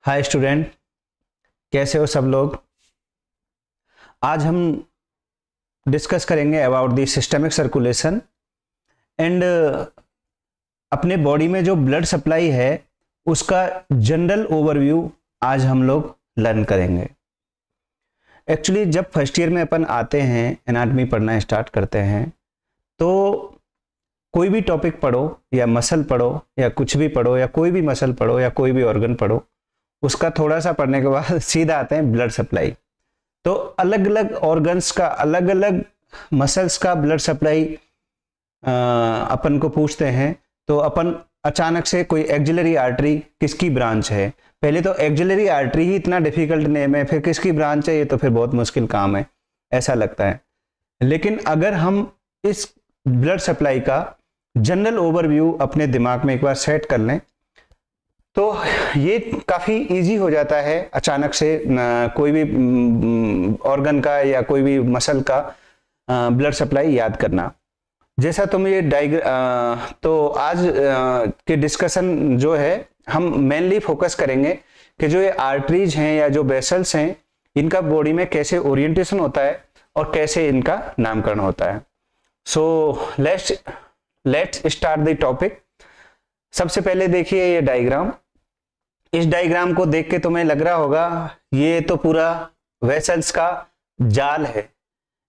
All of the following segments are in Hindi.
हाय स्टूडेंट, कैसे हो सब लोग। आज हम डिस्कस करेंगे about the systemic circulation and अपने बॉडी में जो ब्लड सप्लाई है उसका जनरल ओवरव्यू आज हम लोग लर्न करेंगे। एक्चुअली जब फर्स्ट ईयर में अपन आते हैं, एनाटॉमी पढ़ना स्टार्ट करते हैं, तो कोई भी टॉपिक पढ़ो या मसल पढ़ो या कुछ भी पढ़ो या कोई भी मसल पढ़ो या कोई भी ऑर्गन पढ़ो, उसका थोड़ा सा पढ़ने के बाद सीधा आते हैं ब्लड सप्लाई। तो अलग अलग ऑर्गन्स का, अलग अलग मसल्स का ब्लड सप्लाई अपन को पूछते हैं, तो अपन अचानक से कोई एक्सिलरी आर्टरी किसकी ब्रांच है, पहले तो एक्सिलरी आर्टरी ही इतना डिफिकल्ट नेम है, फिर किसकी ब्रांच है, ये तो फिर बहुत मुश्किल काम है ऐसा लगता है। लेकिन अगर हम इस ब्लड सप्लाई का जनरल ओवरव्यू अपने दिमाग में एक बार सेट कर लें तो ये काफ़ी इजी हो जाता है अचानक से कोई भी ऑर्गन का या कोई भी मसल का ब्लड सप्लाई याद करना। जैसा तुम ये तो आज के डिस्कशन जो है हम मेनली फोकस करेंगे कि जो ये आर्टरीज हैं या जो वेसल्स हैं इनका बॉडी में कैसे ओरिएंटेशन होता है और कैसे इनका नामकरण होता है। So let's start the topic. सबसे पहले देखिए ये डायग्राम। इस डायग्राम को देख के तुम्हें लग रहा होगा ये तो पूरा वेसल्स का जाल है।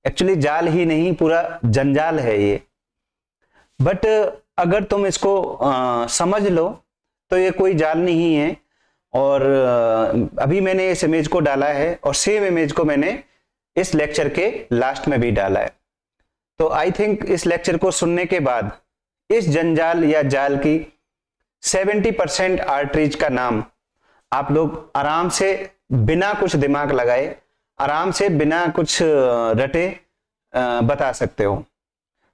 एक्चुअली जाल ही नहीं, पूरा जंजाल है ये। बट अगर तुम इसको समझ लो तो ये कोई जाल नहीं है। और अभी मैंने इस इमेज को डाला है और सेम इमेज को मैंने इस लेक्चर के लास्ट में भी डाला है। तो आई थिंक इस लेक्चर को सुनने के बाद इस जंजाल या जाल की 70% आर्टरीज का नाम आप लोग आराम से बिना कुछ दिमाग लगाए, आराम से बिना कुछ रटे बता सकते हो।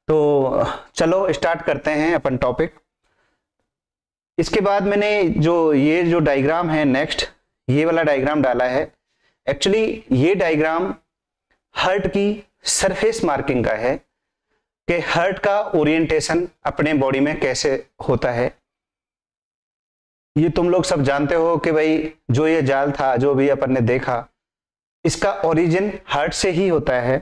तो चलो स्टार्ट करते हैं अपन टॉपिक। इसके बाद मैंने ये जो डायग्राम है नेक्स्ट, ये वाला डायग्राम डाला है। एक्चुअली ये डायग्राम हार्ट की सरफेस मार्किंग का है कि हार्ट का ओरिएंटेशन अपने बॉडी में कैसे होता है। ये तुम लोग सब जानते हो कि भाई जो ये जाल था, जो भी अपन ने देखा, इसका ओरिजिन हार्ट से ही होता है।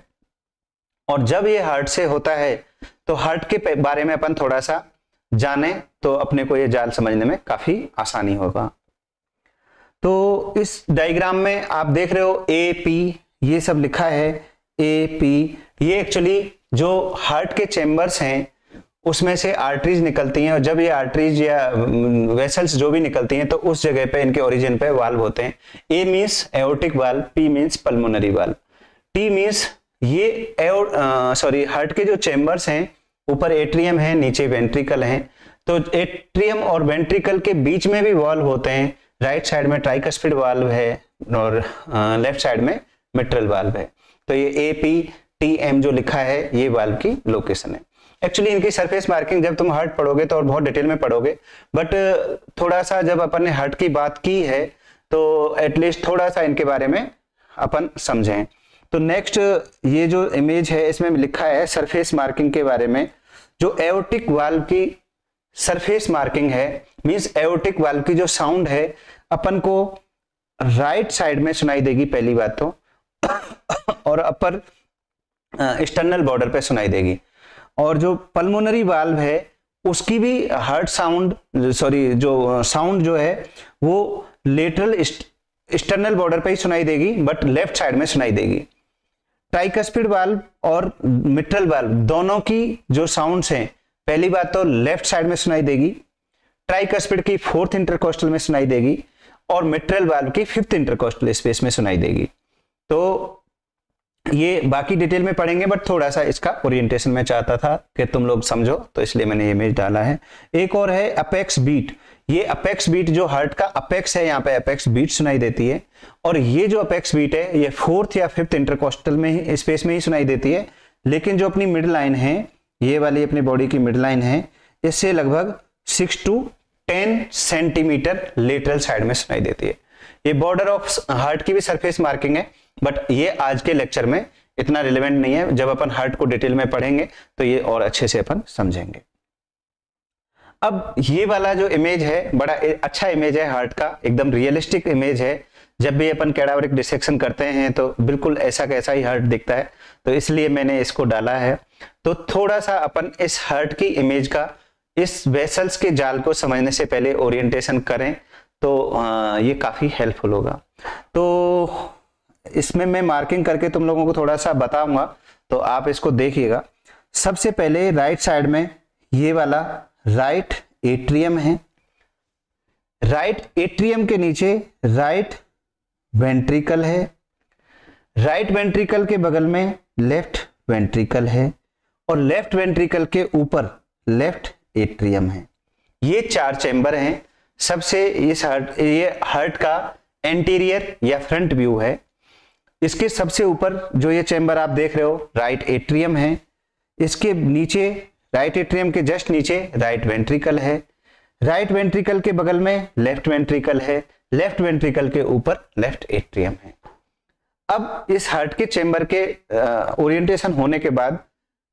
और जब ये हार्ट से होता है तो हार्ट के बारे में अपन थोड़ा सा जाने तो अपने को ये जाल समझने में काफी आसानी होगा। तो इस डायग्राम में आप देख रहे हो AP, ये सब लिखा है AP। ये एक्चुअली जो हार्ट के चेम्बर्स हैं उसमें से आर्टरीज निकलती हैं, और जब ये आर्टरीज या वेसल्स जो भी निकलती हैं तो उस जगह पे इनके ओरिजिन पे वाल्व होते हैं। A means aortic valve, P means pulmonary valve, T means ये हार्ट के जो चेम्बर्स हैं, ऊपर एट्रियम है, नीचे वेंट्रिकल है। तो एट्रियम और वेंट्रिकल के बीच में भी वाल्व होते हैं। राइट साइड में ट्राइकस्पिड वाल्व है और लेफ्ट साइड में मिट्रल वाल्व है। तो ये APTM जो लिखा है ये वाल्व की लोकेशन है। एक्चुअली इनकी सरफेस मार्किंग जब तुम हार्ट पढ़ोगे तो और बहुत डिटेल में पढ़ोगे, बट थोड़ा सा जब अपन ने हार्ट की बात की है तो एटलीस्ट थोड़ा सा इनके बारे में अपन समझें। तो नेक्स्ट ये जो इमेज है इसमें लिखा है सरफेस मार्किंग के बारे में। जो एओर्टिक वाल्व की सरफेस मार्किंग है मींस एओर्टिक वाल्व की जो साउंड है अपन को राइट साइड में सुनाई देगी पहली बात तो, और अपर एक्सटर्नल बॉर्डर पे सुनाई देगी। और जो पल्मोनरी वाल्व है उसकी भी हार्ट साउंड जो साउंड जो है वो लेटरल एक्सटर्नल बॉर्डर पे ही सुनाई देगी, बट लेफ्ट साइड में सुनाई देगी। ट्राइकस्पिड वाल्व और मिट्रल वाल्व दोनों की जो साउंड्स हैं पहली बात तो लेफ्ट साइड में सुनाई देगी, ट्राइकस्पिड की 4th इंटरकोस्टल में सुनाई देगी और मिट्रल वाल्व की 5th इंटरकोस्टल स्पेस में सुनाई देगी। तो ये बाकी डिटेल में पढ़ेंगे, बट थोड़ा सा इसका ओरिएंटेशन में चाहता था कि तुम लोग समझो, तो इसलिए मैंने इमेज डाला है। एक और है अपेक्स बीट। ये अपेक्स बीट जो हार्ट का अपेक्स है, यहाँ पे अपेक्स बीट सुनाई देती है। और ये जो अपेक्स बीट है ये 4th या 5th इंटरकोस्टल में ही स्पेस में ही सुनाई देती है। लेकिन जो अपनी मिड लाइन है, ये वाली अपनी बॉडी की मिड लाइन है, इससे लगभग 6 to 10 सेंटीमीटर लेटरल साइड में सुनाई देती है। ये बॉर्डर ऑफ हार्ट की भी सरफेस मार्किंग है, बट ये आज के लेक्चर में इतना रिलेवेंट नहीं है। जब अपन हार्ट को डिटेल में पढ़ेंगे तो ये और अच्छे से अपन समझेंगे। अब ये वाला जो इमेज है बड़ा अच्छा इमेज है हार्ट का, एकदम रियलिस्टिक इमेज है। जब भी अपन कैडावरिक डिसेक्शन करते हैं तो बिल्कुल ऐसा कैसा ही हार्ट दिखता है, तो इसलिए मैंने इसको डाला है। तो थोड़ा सा अपन इस हार्ट की इमेज का, इस वेसल्स के जाल को समझने से पहले ओरिएंटेशन करें तो ये काफी हेल्पफुल होगा। तो इसमें मैं मार्किंग करके तुम लोगों को थोड़ा सा बताऊंगा, तो आप इसको देखिएगा। सबसे पहले राइट साइड में ये वाला राइट एट्रियम है, राइट एट्रियम के नीचे राइट वेंट्रिकल है, राइट वेंट्रिकल के बगल में लेफ्ट वेंट्रिकल है, और लेफ्ट वेंट्रिकल के ऊपर लेफ्ट एट्रियम है। ये 4 चैम्बर हैं। सबसे इस हार्ट, ये हार्ट का एंटीरियर या फ्रंट व्यू है। इसके सबसे ऊपर जो ये चैम्बर आप देख रहे हो राइट एट्रियम है, इसके नीचे राइट एट्रियम के जस्ट नीचे राइट वेंट्रिकल है, राइट वेंट्रिकल के बगल में लेफ्ट वेंट्रिकल है, लेफ्ट वेंट्रिकल के ऊपर लेफ्ट एट्रियम है। अब इस हार्ट के चैम्बर के ओरिएंटेशन होने के बाद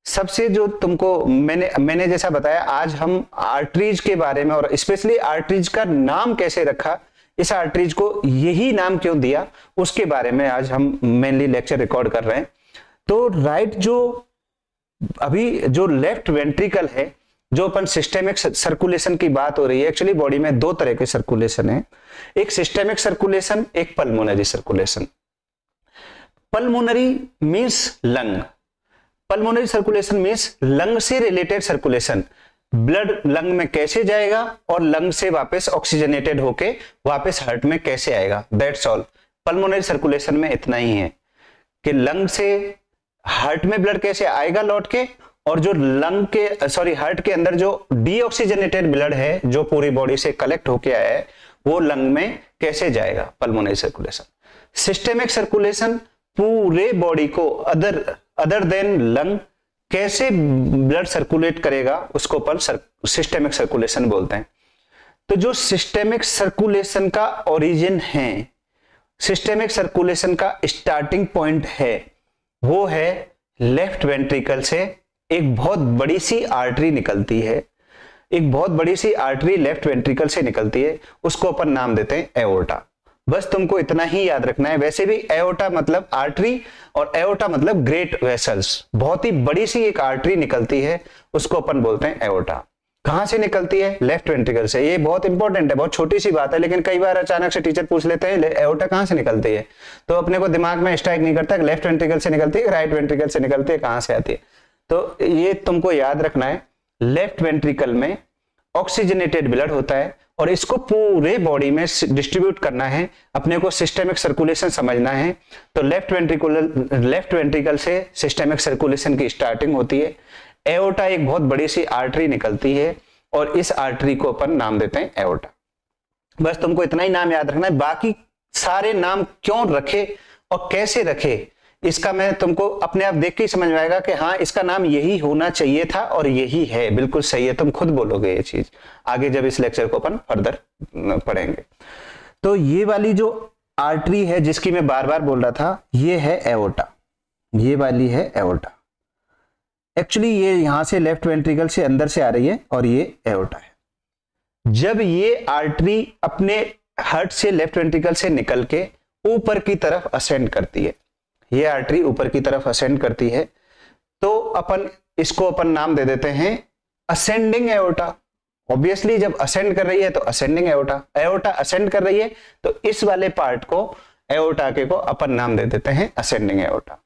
सबसे जो तुमको मैंने जैसा बताया, आज हम आर्टरीज के बारे में, और स्पेशली आर्टरीज का नाम कैसे रखा, इस आर्टरीज को यही नाम क्यों दिया, उसके बारे में आज हम मेनली लेक्चर रिकॉर्ड कर रहे हैं। तो राइट जो अभी जो लेफ्ट वेंट्रिकल है, जो अपन सिस्टेमिक सर्कुलेशन की बात हो रही है, एक्चुअली बॉडी में 2 तरह के सर्कुलेशन है, एक सिस्टेमिक सर्कुलेशन, एक pulmonary circulation. Pulmonary means lung, pulmonary circulation means lung से रिलेटेड सर्कुलेशन, ब्लड लंग में कैसे जाएगा और लंग से वापस ऑक्सीजनेटेड होके वापस हार्ट में कैसे आएगा, दैट्स ऑल। पल्मोनरी सर्कुलेशन में इतना ही है कि लंग से हार्ट में ब्लड कैसे आएगा लौट के, और जो लंग के हार्ट के अंदर जो डीऑक्सीजनेटेड ब्लड है जो पूरी बॉडी से कलेक्ट होके आया है, वो लंग में कैसे जाएगा, पल्मोनरी सर्कुलेशन। सिस्टेमिक सर्कुलेशन पूरे बॉडी को अदर देन लंग कैसे ब्लड सर्कुलेट करेगा, उसको अपन सिस्टेमिक सर्कुलेशन बोलते हैं। तो जो सिस्टेमिक सर्कुलेशन का ओरिजिन है, सिस्टेमिक सर्कुलेशन का स्टार्टिंग पॉइंट है, वो है लेफ्ट वेंट्रिकल से एक बहुत बड़ी सी आर्टरी निकलती है, एक बहुत बड़ी सी आर्टरी लेफ्ट वेंट्रिकल से निकलती है, उसको अपन नाम देते हैं एओर्टा। बस तुमको इतना ही याद रखना है। वैसे भी एओर्टा मतलब आर्टरी और एओर्टा मतलब ग्रेट वेसल्स, बहुत ही बड़ी सी एक आर्टरी निकलती है, उसको अपन बोलते हैं एओर्टा। कहां से निकलती है? लेफ्ट वेंट्रिकल से। ये बहुत इंपॉर्टेंट है, बहुत छोटी सी बात है, लेकिन कई बार अचानक से टीचर पूछ लेते हैं एओर्टा कहां से निकलती है, तो अपने को दिमाग में स्ट्राइक नहीं करता कि लेफ्ट वेंट्रिकल से निकलती है, राइट वेंट्रिकल से निकलती है, कहां से आती है। तो ये तुमको याद रखना है, लेफ्ट वेंट्रिकल में ऑक्सीजनेटेड ब्लड होता है और इसको पूरे बॉडी में डिस्ट्रीब्यूट करना है, अपने को सिस्टेमिक सर्कुलेशन समझना है। तो लेफ्ट वेंट्रिकल से सिस्टेमिक सर्कुलेशन की स्टार्टिंग होती है। एओर्टा एक बहुत बड़ी सी आर्टरी निकलती है और इस आर्टरी को अपन नाम देते हैं एओर्टा। बस तुमको इतना ही नाम याद रखना है, बाकी सारे नाम क्यों रखे और कैसे रखे इसका मैं तुमको अपने आप देख के ही समझ में आएगा कि हाँ इसका नाम यही होना चाहिए था और यही है, बिल्कुल सही है, तुम खुद बोलोगे ये चीज आगे जब इस लेक्चर को अपन फर्दर पढ़ेंगे। तो ये वाली जो आर्टरी है जिसकी मैं बार बार बोल रहा था, ये है एओर्टा, ये वाली है एओर्टा। एक्चुअली ये यहां से लेफ्ट वेंट्रिकल से अंदर से आ रही है और ये एओर्टा है। जब ये आर्टरी अपने हार्ट से लेफ्ट वेंट्रिकल से निकल के ऊपर की तरफ असेंड करती है, ये आर्टरी ऊपर की तरफ असेंड करती है, तो इसको अपन नाम दे देते हैं असेंडिंग एओर्टा। ऑब्वियसली जब असेंड कर रही है तो असेंडिंग एओर्टा, एओर्टा असेंड कर रही है तो इस वाले पार्ट को एओर्टा के को अपन नाम दे देते हैं असेंडिंग एओर्टा।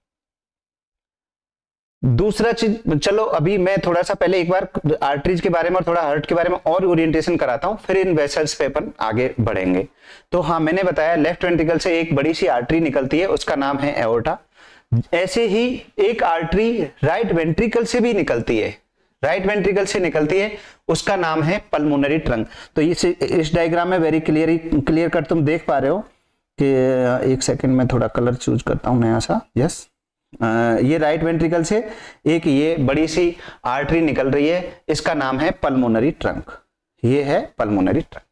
दूसरा चीज, चलो अभी मैं थोड़ा सा पहले एक बार आर्टरीज के बारे में और थोड़ा हार्ट के बारे में और ओरिएंटेशन कराता हूं, फिर इन वेसल्स पे अपन आगे बढ़ेंगे। तो हाँ, मैंने बताया लेफ्ट वेंट्रिकल से एक बड़ी सी आर्टरी निकलती है, उसका नाम है एओर्टा। ऐसे ही एक आर्टरी राइट वेंट्रिकल से भी निकलती है, राइट वेंट्रिकल से निकलती है, उसका नाम है पल्मोनरी ट्रंक। तो इस डायग्राम में वेरी क्लियर कट तुम देख पा रहे हो कि एक सेकेंड में थोड़ा कलर चूज करता हूं नया सा। यस, ये राइट वेंट्रिकल से एक ये बड़ी सी आर्टरी निकल रही है, इसका नाम है पल्मोनरी ट्रंक, ये है पल्मोनरी ट्रंक।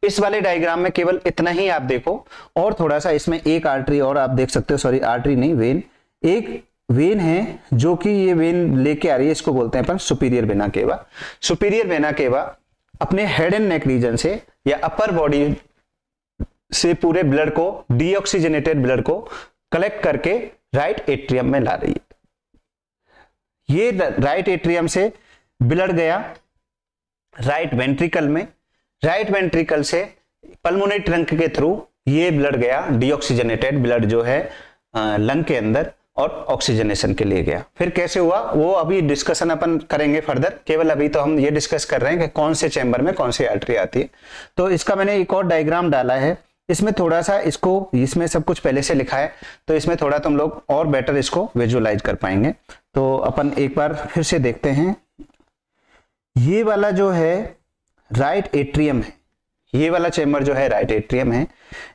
इस वाले डायग्राम में केवल इतना ही आप देखो, और थोड़ा सा इसमें एक आर्टरी और आप देख सकते हो, सॉरी आर्टरी नहीं वेन, एक वेन है जो कि ये वेन लेके आ रही है, इसको बोलते हैं अपन superior vena cava. Superior vena cava अपने हेड एंड नेक रीजन से या अपर बॉडी से पूरे ब्लड को, डीऑक्सीजनेटेड ब्लड को कलेक्ट करके राइट एट्रियम में ला रही है। ये राइट एट्रियम से ब्लड गया राइट वेंट्रिकल में, राइट वेंट्रिकल से पल्मोनरी ट्रंक के थ्रू ये ब्लड गया, डीऑक्सीजनेटेड ब्लड जो है लंग के अंदर, और ऑक्सीजनेशन के लिए गया। फिर कैसे हुआ वो अभी डिस्कशन अपन करेंगे फर्दर, केवल अभी तो हम ये डिस्कस कर रहे हैं कि कौन से चैम्बर में कौन सी आर्टरी आती है। तो इसका मैंने एक और डायग्राम डाला है, इसमें थोड़ा सा इसमें सब कुछ पहले से लिखा है, तो इसमें थोड़ा तुम लोग और बेटर इसको विजुअलाइज कर पाएंगे। तो अपन एक बार फिर से देखते हैं। ये वाला जो है राइट एट्रियम है, ये वाला चैम्बर जो है राइट एट्रियम है।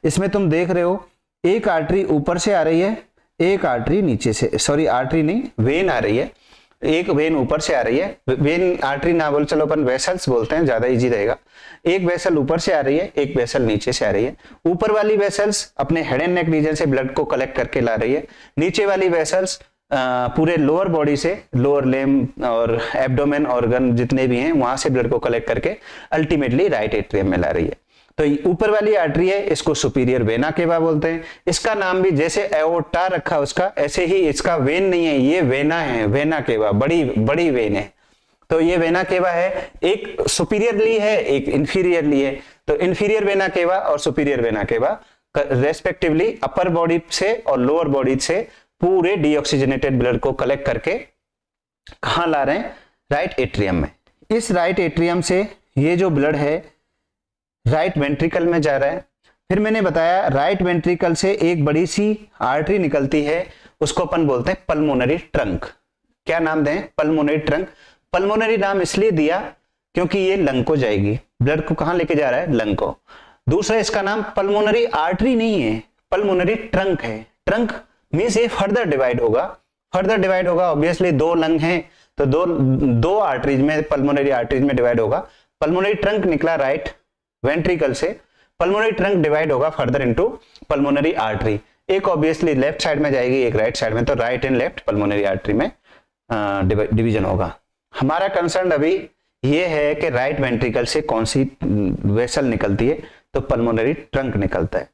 इसमें तुम देख रहे हो एक आर्टरी ऊपर से आ रही है, एक आर्टरी नीचे से, सॉरी आर्टरी नहीं वेन आ रही है, एक वेन ऊपर से आ रही है। वेन आर्टरी ना बोल, चलो अपन वेसल्स बोलते हैं, ज्यादा इजी रहेगा। एक वेसल ऊपर से आ रही है, एक वेसल नीचे से आ रही है। ऊपर वाली वेसल्स अपने हेड एंड नेक रीजन से ब्लड को कलेक्ट करके ला रही है, नीचे वाली वेसल्स पूरे लोअर बॉडी से, लोअर लेम और एब्डोमेन ऑर्गन जितने भी हैं वहां से ब्लड को कलेक्ट करके अल्टीमेटली राइट एट्रियम में ला रही है। तो ऊपर वाली आर्टरी है, इसको सुपीरियर वेना केवा बोलते हैं। इसका नाम भी जैसे एओर्टा रखा उसका, ऐसे ही इसका वेन नहीं है, ये वेना है, वेना केवा, बड़ी वेन है। तो ये वेना केवा है, एक सुपीरियरली है, एक इंफीरियरली है। तो इंफीरियर वेना केवा और सुपीरियर वेना केवा रेस्पेक्टिवली अपर बॉडी से और लोअर बॉडी से पूरे डीऑक्सीजनेटेड ब्लड को कलेक्ट करके कहां ला रहे हैं? राइट एट्रियम में। इस राइट एट्रियम से ये जो ब्लड है राइट वेंट्रिकल में जा रहा है। फिर मैंने बताया राइट वेंट्रिकल से एक बड़ी सी आर्टरी निकलती है, उसको अपन बोलते हैं पल्मोनरी ट्रंक। क्या नाम दें? Pulmonary trunk. पल्मोनरी नाम इसलिए दिया क्योंकि ये लंग को जाएगी, ब्लड को कहां लेके जा रहा है? लंग को। दूसरा इसका नाम पल्मोनरी आर्टरी नहीं है, पल्मोनरी ट्रंक है। ट्रंक मींस ये फर्दर डिवाइड होगा, ऑब्वियसली दो लंग हैं तो दो आर्टरीज में, पल्मोनरी आर्टरीज में डिवाइड होगा। पल्मोनरी ट्रंक निकला राइट वेंट्रिकल से, पल्मोनरी ट्रंक डिवाइड होगा फर्दर इनटू पल्मोनरी आर्टरी। एक ऑब्वियसली लेफ्ट साइड में जाएगी, एक राइट साइड में, तो right and left pulmonary artery में डिवीजन होगा। हमारा कंसर्न अभी ये है कि राइट वेंट्रिकल से कौन सी वेसल निकलती है, तो पल्मोनरी ट्रंक निकलता है।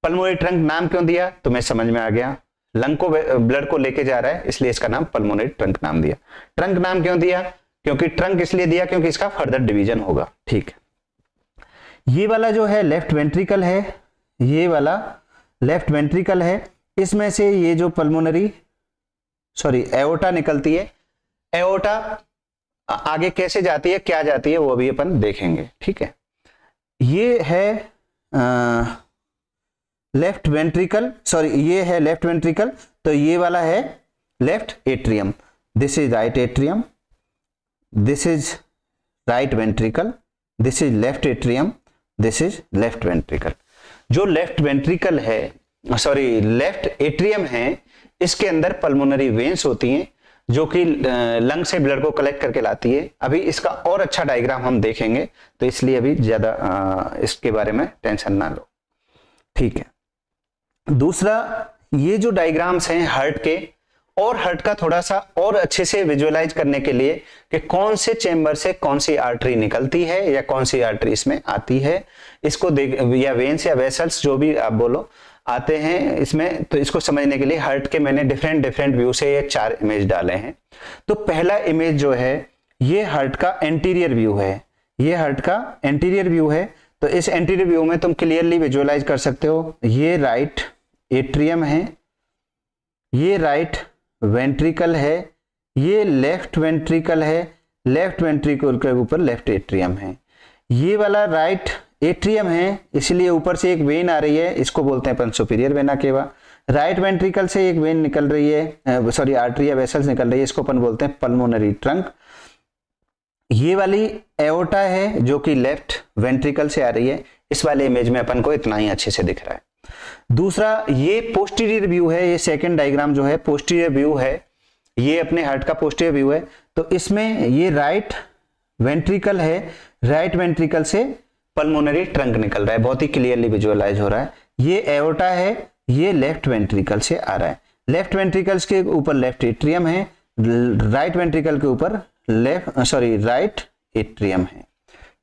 पल्मोनरी ट्रंक नाम क्यों दिया तुम्हें समझ में आ गया, लंग को ब्लड को लेके जा रहा है इसलिए इसका नाम पल्मोनरी ट्रंक नाम दिया। ट्रंक नाम क्यों दिया? क्योंकि ट्रंक इसलिए दिया क्योंकि इसका फर्दर डिवीजन होगा। ठीक है, ये वाला जो है लेफ्ट वेंट्रिकल है, ये वाला लेफ्ट वेंट्रिकल है, इसमें से ये जो पल्मोनरी एओर्टा निकलती है। एओर्टा आगे कैसे जाती है, क्या जाती है, वो भी अपन देखेंगे। ठीक है, ये है लेफ्ट वेंट्रिकल, ये है लेफ्ट वेंट्रिकल, तो ये वाला है left atrium. This is right atrium, this is right ventricle, this is left atrium, this is left ventricle. जो लेफ्ट वेंट्रिकल है, लेफ्ट एट्रियम है, इसके अंदर पल्मोनरी वेन्स होती हैं जो कि लंग से ब्लड को कलेक्ट करके लाती है। अभी इसका और अच्छा डायग्राम हम देखेंगे, तो इसलिए अभी ज्यादा इसके बारे में टेंशन ना लो। ठीक है, दूसरा ये जो डायग्राम्स हैं हार्ट के, और हार्ट का थोड़ा सा और अच्छे से विजुअलाइज करने के लिए कि कौन से चेंबर से कौन सी आर्टरी निकलती है या कौन सी आर्टरी इसमें आती है, इसको देख, या वेन्स या वेसल्स जो भी आप बोलो आते हैं इसमें, तो इसको समझने के लिए हार्ट के मैंने डिफरेंट व्यू से ये 4 इमेज डाले हैं। तो पहला इमेज जो है ये हार्ट का एंटीरियर व्यू है, ये हार्ट का एंटीरियर व्यू है। तो इस एंटीरियर व्यू में तुम क्लियरली विजुअलाइज कर सकते हो, ये राइट एट्रियम है, ये राइट वेंट्रिकल है, ये लेफ्ट वेंट्रिकल है, लेफ्ट वेंट्रिकल के ऊपर लेफ्ट एट्रियम है। ये वाला राइट एट्रियम है, इसलिए ऊपर से एक वेन आ रही है, इसको बोलते हैं अपन superior vena cava. Right ventricle से एक वेन निकल रही है, आर्टरी या वेसल्स निकल रही है, इसको अपन बोलते हैं पल्मोनरी ट्रंक। ये वाली एओर्टा है जो कि लेफ्ट वेंट्रिकल से आ रही है। इस वाले इमेज में अपन को इतना ही अच्छे से दिख रहा है। दूसरा ये पोस्टीरियर व्यू है, ये सेकंड डायग्राम जो है पोस्टीरियर व्यू है, ये अपने हार्ट का पोस्टीरियर व्यू है। तो इसमें ये राइट वेंट्रिकल है, राइट वेंट्रिकल से पल्मोनरी ट्रंक निकल रहा है, बहुत ही क्लियरली विजुअलाइज हो रहा है। ये एओर्टा है, ये लेफ्ट वेंट्रिकल से आ रहा है। लेफ्ट वेंट्रिकल्स के ऊपर लेफ्ट एट्रियम है, राइट वेंट्रिकल के ऊपर राइट एट्रियम है।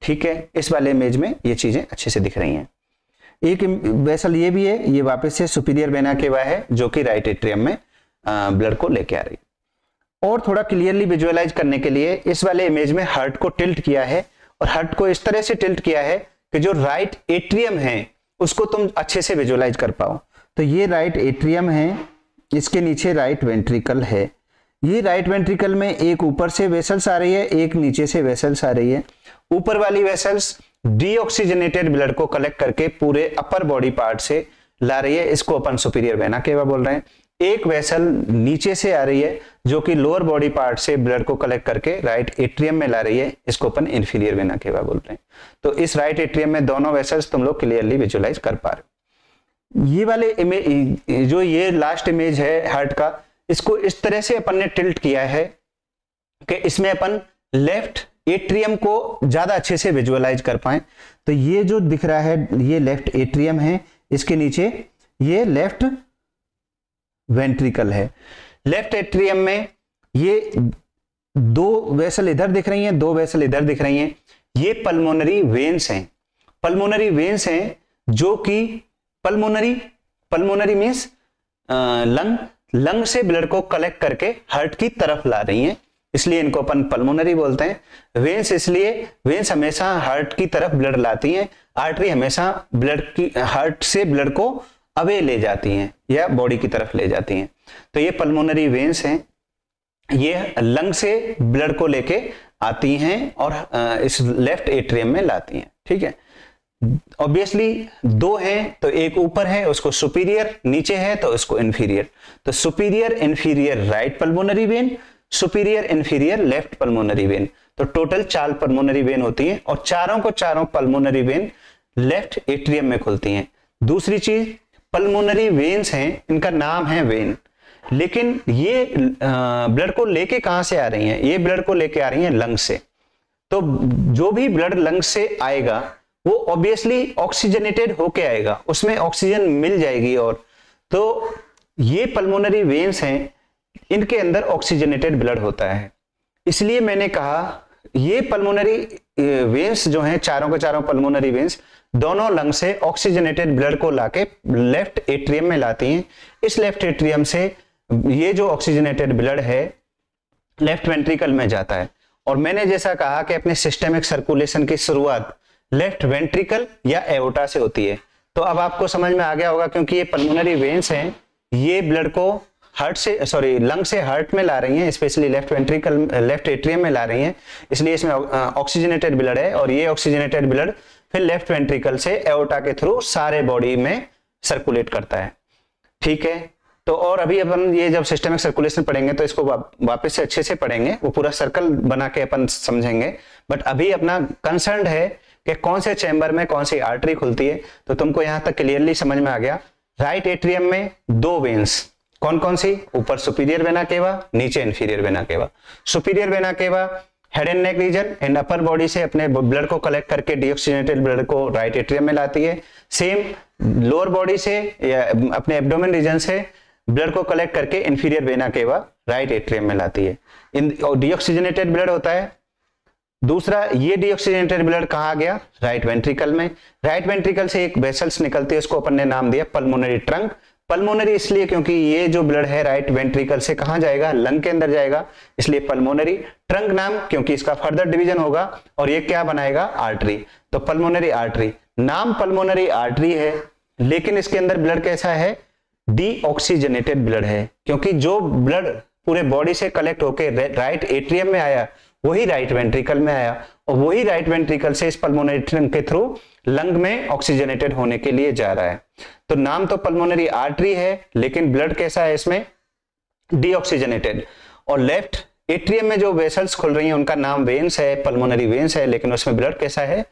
ठीक है, इस वाले इमेज में ये चीजें अच्छे से दिख रही हैं। एक वेसल ये भी है, ये वापस से सुपीरियर वेना केवा है जो कि राइट एट्रियम में ब्लड को लेके आ रही है। और थोड़ा क्लियरली विजुअलाइज करने के लिए इस वाले इमेज में हार्ट को टिल्ट किया है, और हार्ट को इस तरह से टिल्ट किया है कि जो राइट एट्रियम है उसको तुम अच्छे से विजुअलाइज कर पाओ। तो ये राइट एट्रियम है, इसके नीचे राइट वेंट्रिकल है। ये राइट वेंट्रिकल में एक ऊपर से वेसल्स आ रही है, एक नीचे से वेसल्स आ रही है। ऊपर वाली वेसल्स डीऑक्सीजनेटेड ब्लड को कलेक्ट करके पूरे अपर बॉडी पार्ट से ला रही है, इसको अपन सुपीरियर वेना केवा बोल रहे हैं। एक वेसल नीचे से आ रही है जो कि लोअर बॉडी पार्ट से ब्लड को कलेक्ट करके राइट एट्रियम में ला रही है, इसको अपन इंफीरियर वेना केवा बोल रहे हैं। तो इस राइट एट्रियम में दोनों वेसल्स तुम लोग क्लियरली विजुअलाइज कर पा रहे हो। ये वाले इमेज, जो ये लास्ट इमेज है हार्ट का, इसको इस तरह से अपन ने टिल्ट किया है कि इसमें अपन लेफ्ट एट्रियम को ज्यादा अच्छे से विजुअलाइज कर पाए। तो ये जो दिख रहा है ये लेफ्ट एट्रियम है, इसके नीचे ये लेफ्ट वेंट्रिकल है। लेफ्ट एट्रियम में ये दो वेसल इधर दिख रही हैं, दो वेसल इधर दिख रही हैं। ये पल्मोनरी वेन्स हैं। पल्मोनरी वेन्स हैं जो कि पल्मोनरी मींस लंग से ब्लड को कलेक्ट करके हार्ट की तरफ ला रही हैं, इसलिए इनको अपन पल्मोनरी बोलते हैं। वेन्स इसलिए, वेन्स हमेशा हार्ट की तरफ ब्लड लाती हैं, आर्टरी हमेशा हार्ट से ब्लड को अवे ले जाती हैं या बॉडी की तरफ ले जाती हैं। तो ये पल्मोनरी वेन्स हैं, ये लंग से ब्लड को लेके आती हैं और इस लेफ्ट एट्रियम में लाती हैं। ठीक है, ऑब्वियसली दो हैं, तो एक ऊपर है उसको सुपीरियर, नीचे है तो उसको इंफीरियर। तो superior inferior right pulmonary vein, superior inferior left pulmonary vein. तो टोटल 4 पल्मोनरी वेन होती हैं और चारों पल्मोनरी वेन लेफ्ट एट्रियम में खुलती हैं। दूसरी चीज, पल्मोनरी वेन्स हैं, इनका नाम है वेन, लेकिन ये ब्लड को लेके कहां से आ रही हैं? ये ब्लड को लेके आ रही हैं लंग से। तो जो भी ब्लड लंग से आएगा वो ऑब्वियसली ऑक्सीजनेटेड होके आएगा, उसमें ऑक्सीजन मिल जाएगी। और तो ये पल्मोनरी वेन्स हैं, इनके अंदर ऑक्सीजनेटेड ब्लड होता है। इसलिए मैंने कहा ये पल्मोनरी वेन्स जो हैं, चारों के चारों पल्मोनरी वेन्स दोनों लंग से ऑक्सीजनेटेड ब्लड को लाके लेफ्ट एट्रियम में लाती हैं। इस लेफ्ट एट्रियम से ये जो ऑक्सीजनेटेड ब्लड है लेफ्ट वेंट्रिकल में जाता है। और मैंने जैसा कहा कि अपने सिस्टेमिक सर्कुलेशन की शुरुआत लेफ्ट वेंट्रिकल या एओर्टा से होती है। तो अब आपको समझ में आ गया होगा, क्योंकि ये पल्मोनरी वेन्स हैं, ये ब्लड को लंग से हार्ट में ला रही हैं, specially left ventricle left atrium में ला रही हैं, इसलिए इसमें ऑक्सीजनेटेड ब्लड है। और ये ऑक्सीजनेटेड ब्लड फिर लेफ्ट वेंट्रिकल से एओर्टा के थ्रू सारे बॉडी में सर्कुलेट करता है। ठीक है, तो और अभी अपन ये जब सिस्टेमिक सर्कुलेशन पढ़ेंगे तो इसको वापस से अच्छे से पढ़ेंगे, वो पूरा सर्कल बना के अपन समझेंगे। बट अभी अपना कंसर्न है कि कौन से चैम्बर में कौन सी आर्टरी खुलती है। तो तुमको यहां तक क्लियरली समझ में आ गया। राइट एट्रियम में दो वेन्स, कौन कौन सी? ऊपर सुपीरियर वेना केवा, नीचे inferior vena cava. Superior vena केवा head and neck reason and upper body से अपने ब्लड को कलेक्ट करके डीऑक्सीजनेटेड ब्लड को राइट एट्रियम में लाती है। सेम लोअर बॉडी से या अपने एब्डोमेन रीजन से ब्लड को कलेक्ट करके inferior vena cava right atrium में लाती है। डीऑक्सीजनेटेड ब्लड होता है। दूसरा, ये डीऑक्सीजनेटेड ब्लड कहाँ गया? राइट वेंट्रिकल में। राइट वेंट्रिकल से एक वेसल्स निकलती है, उसको अपन ने नाम दिया पल्मोनरी ट्रंक। पल्मोनरी इसलिए क्योंकि ये जो ब्लड है राइट वेंट्रिकल से कहां जाएगा? लंग के अंदर जाएगा, इसलिए पल्मोनरी। ट्रंक नाम क्योंकि इसका फर्दर डिवीजन होगा और ये क्या बनाएगा? आर्टरी। तो पल्मोनरी आर्टरी, नाम पल्मोनरी आर्टरी है, लेकिन इसके अंदर ब्लड कैसा है? डीऑक्सीजनेटेड ब्लड है, क्योंकि जो ब्लड पूरे बॉडी से कलेक्ट होके राइट एट्रियम में आया वही राइट वेंट्रिकल में आया, और वही राइट वेंट्रिकल से इस पल्मोनरी ट्रंक के थ्रू लंग में ऑक्सीजनेटेड होने के लिए जा रहा है। तो नाम तो पल्मोनरी आर्टरी है, लेकिन ब्लड कैसा है इसमें? डीऑक्सीजनेटेड। और लेफ्ट एट्रियम में जो वेसल्स खुल रही हैं उनका नाम वेन्स है, पल्मोनरी वेन्स है, लेकिन उसमें ब्लड कैसा है?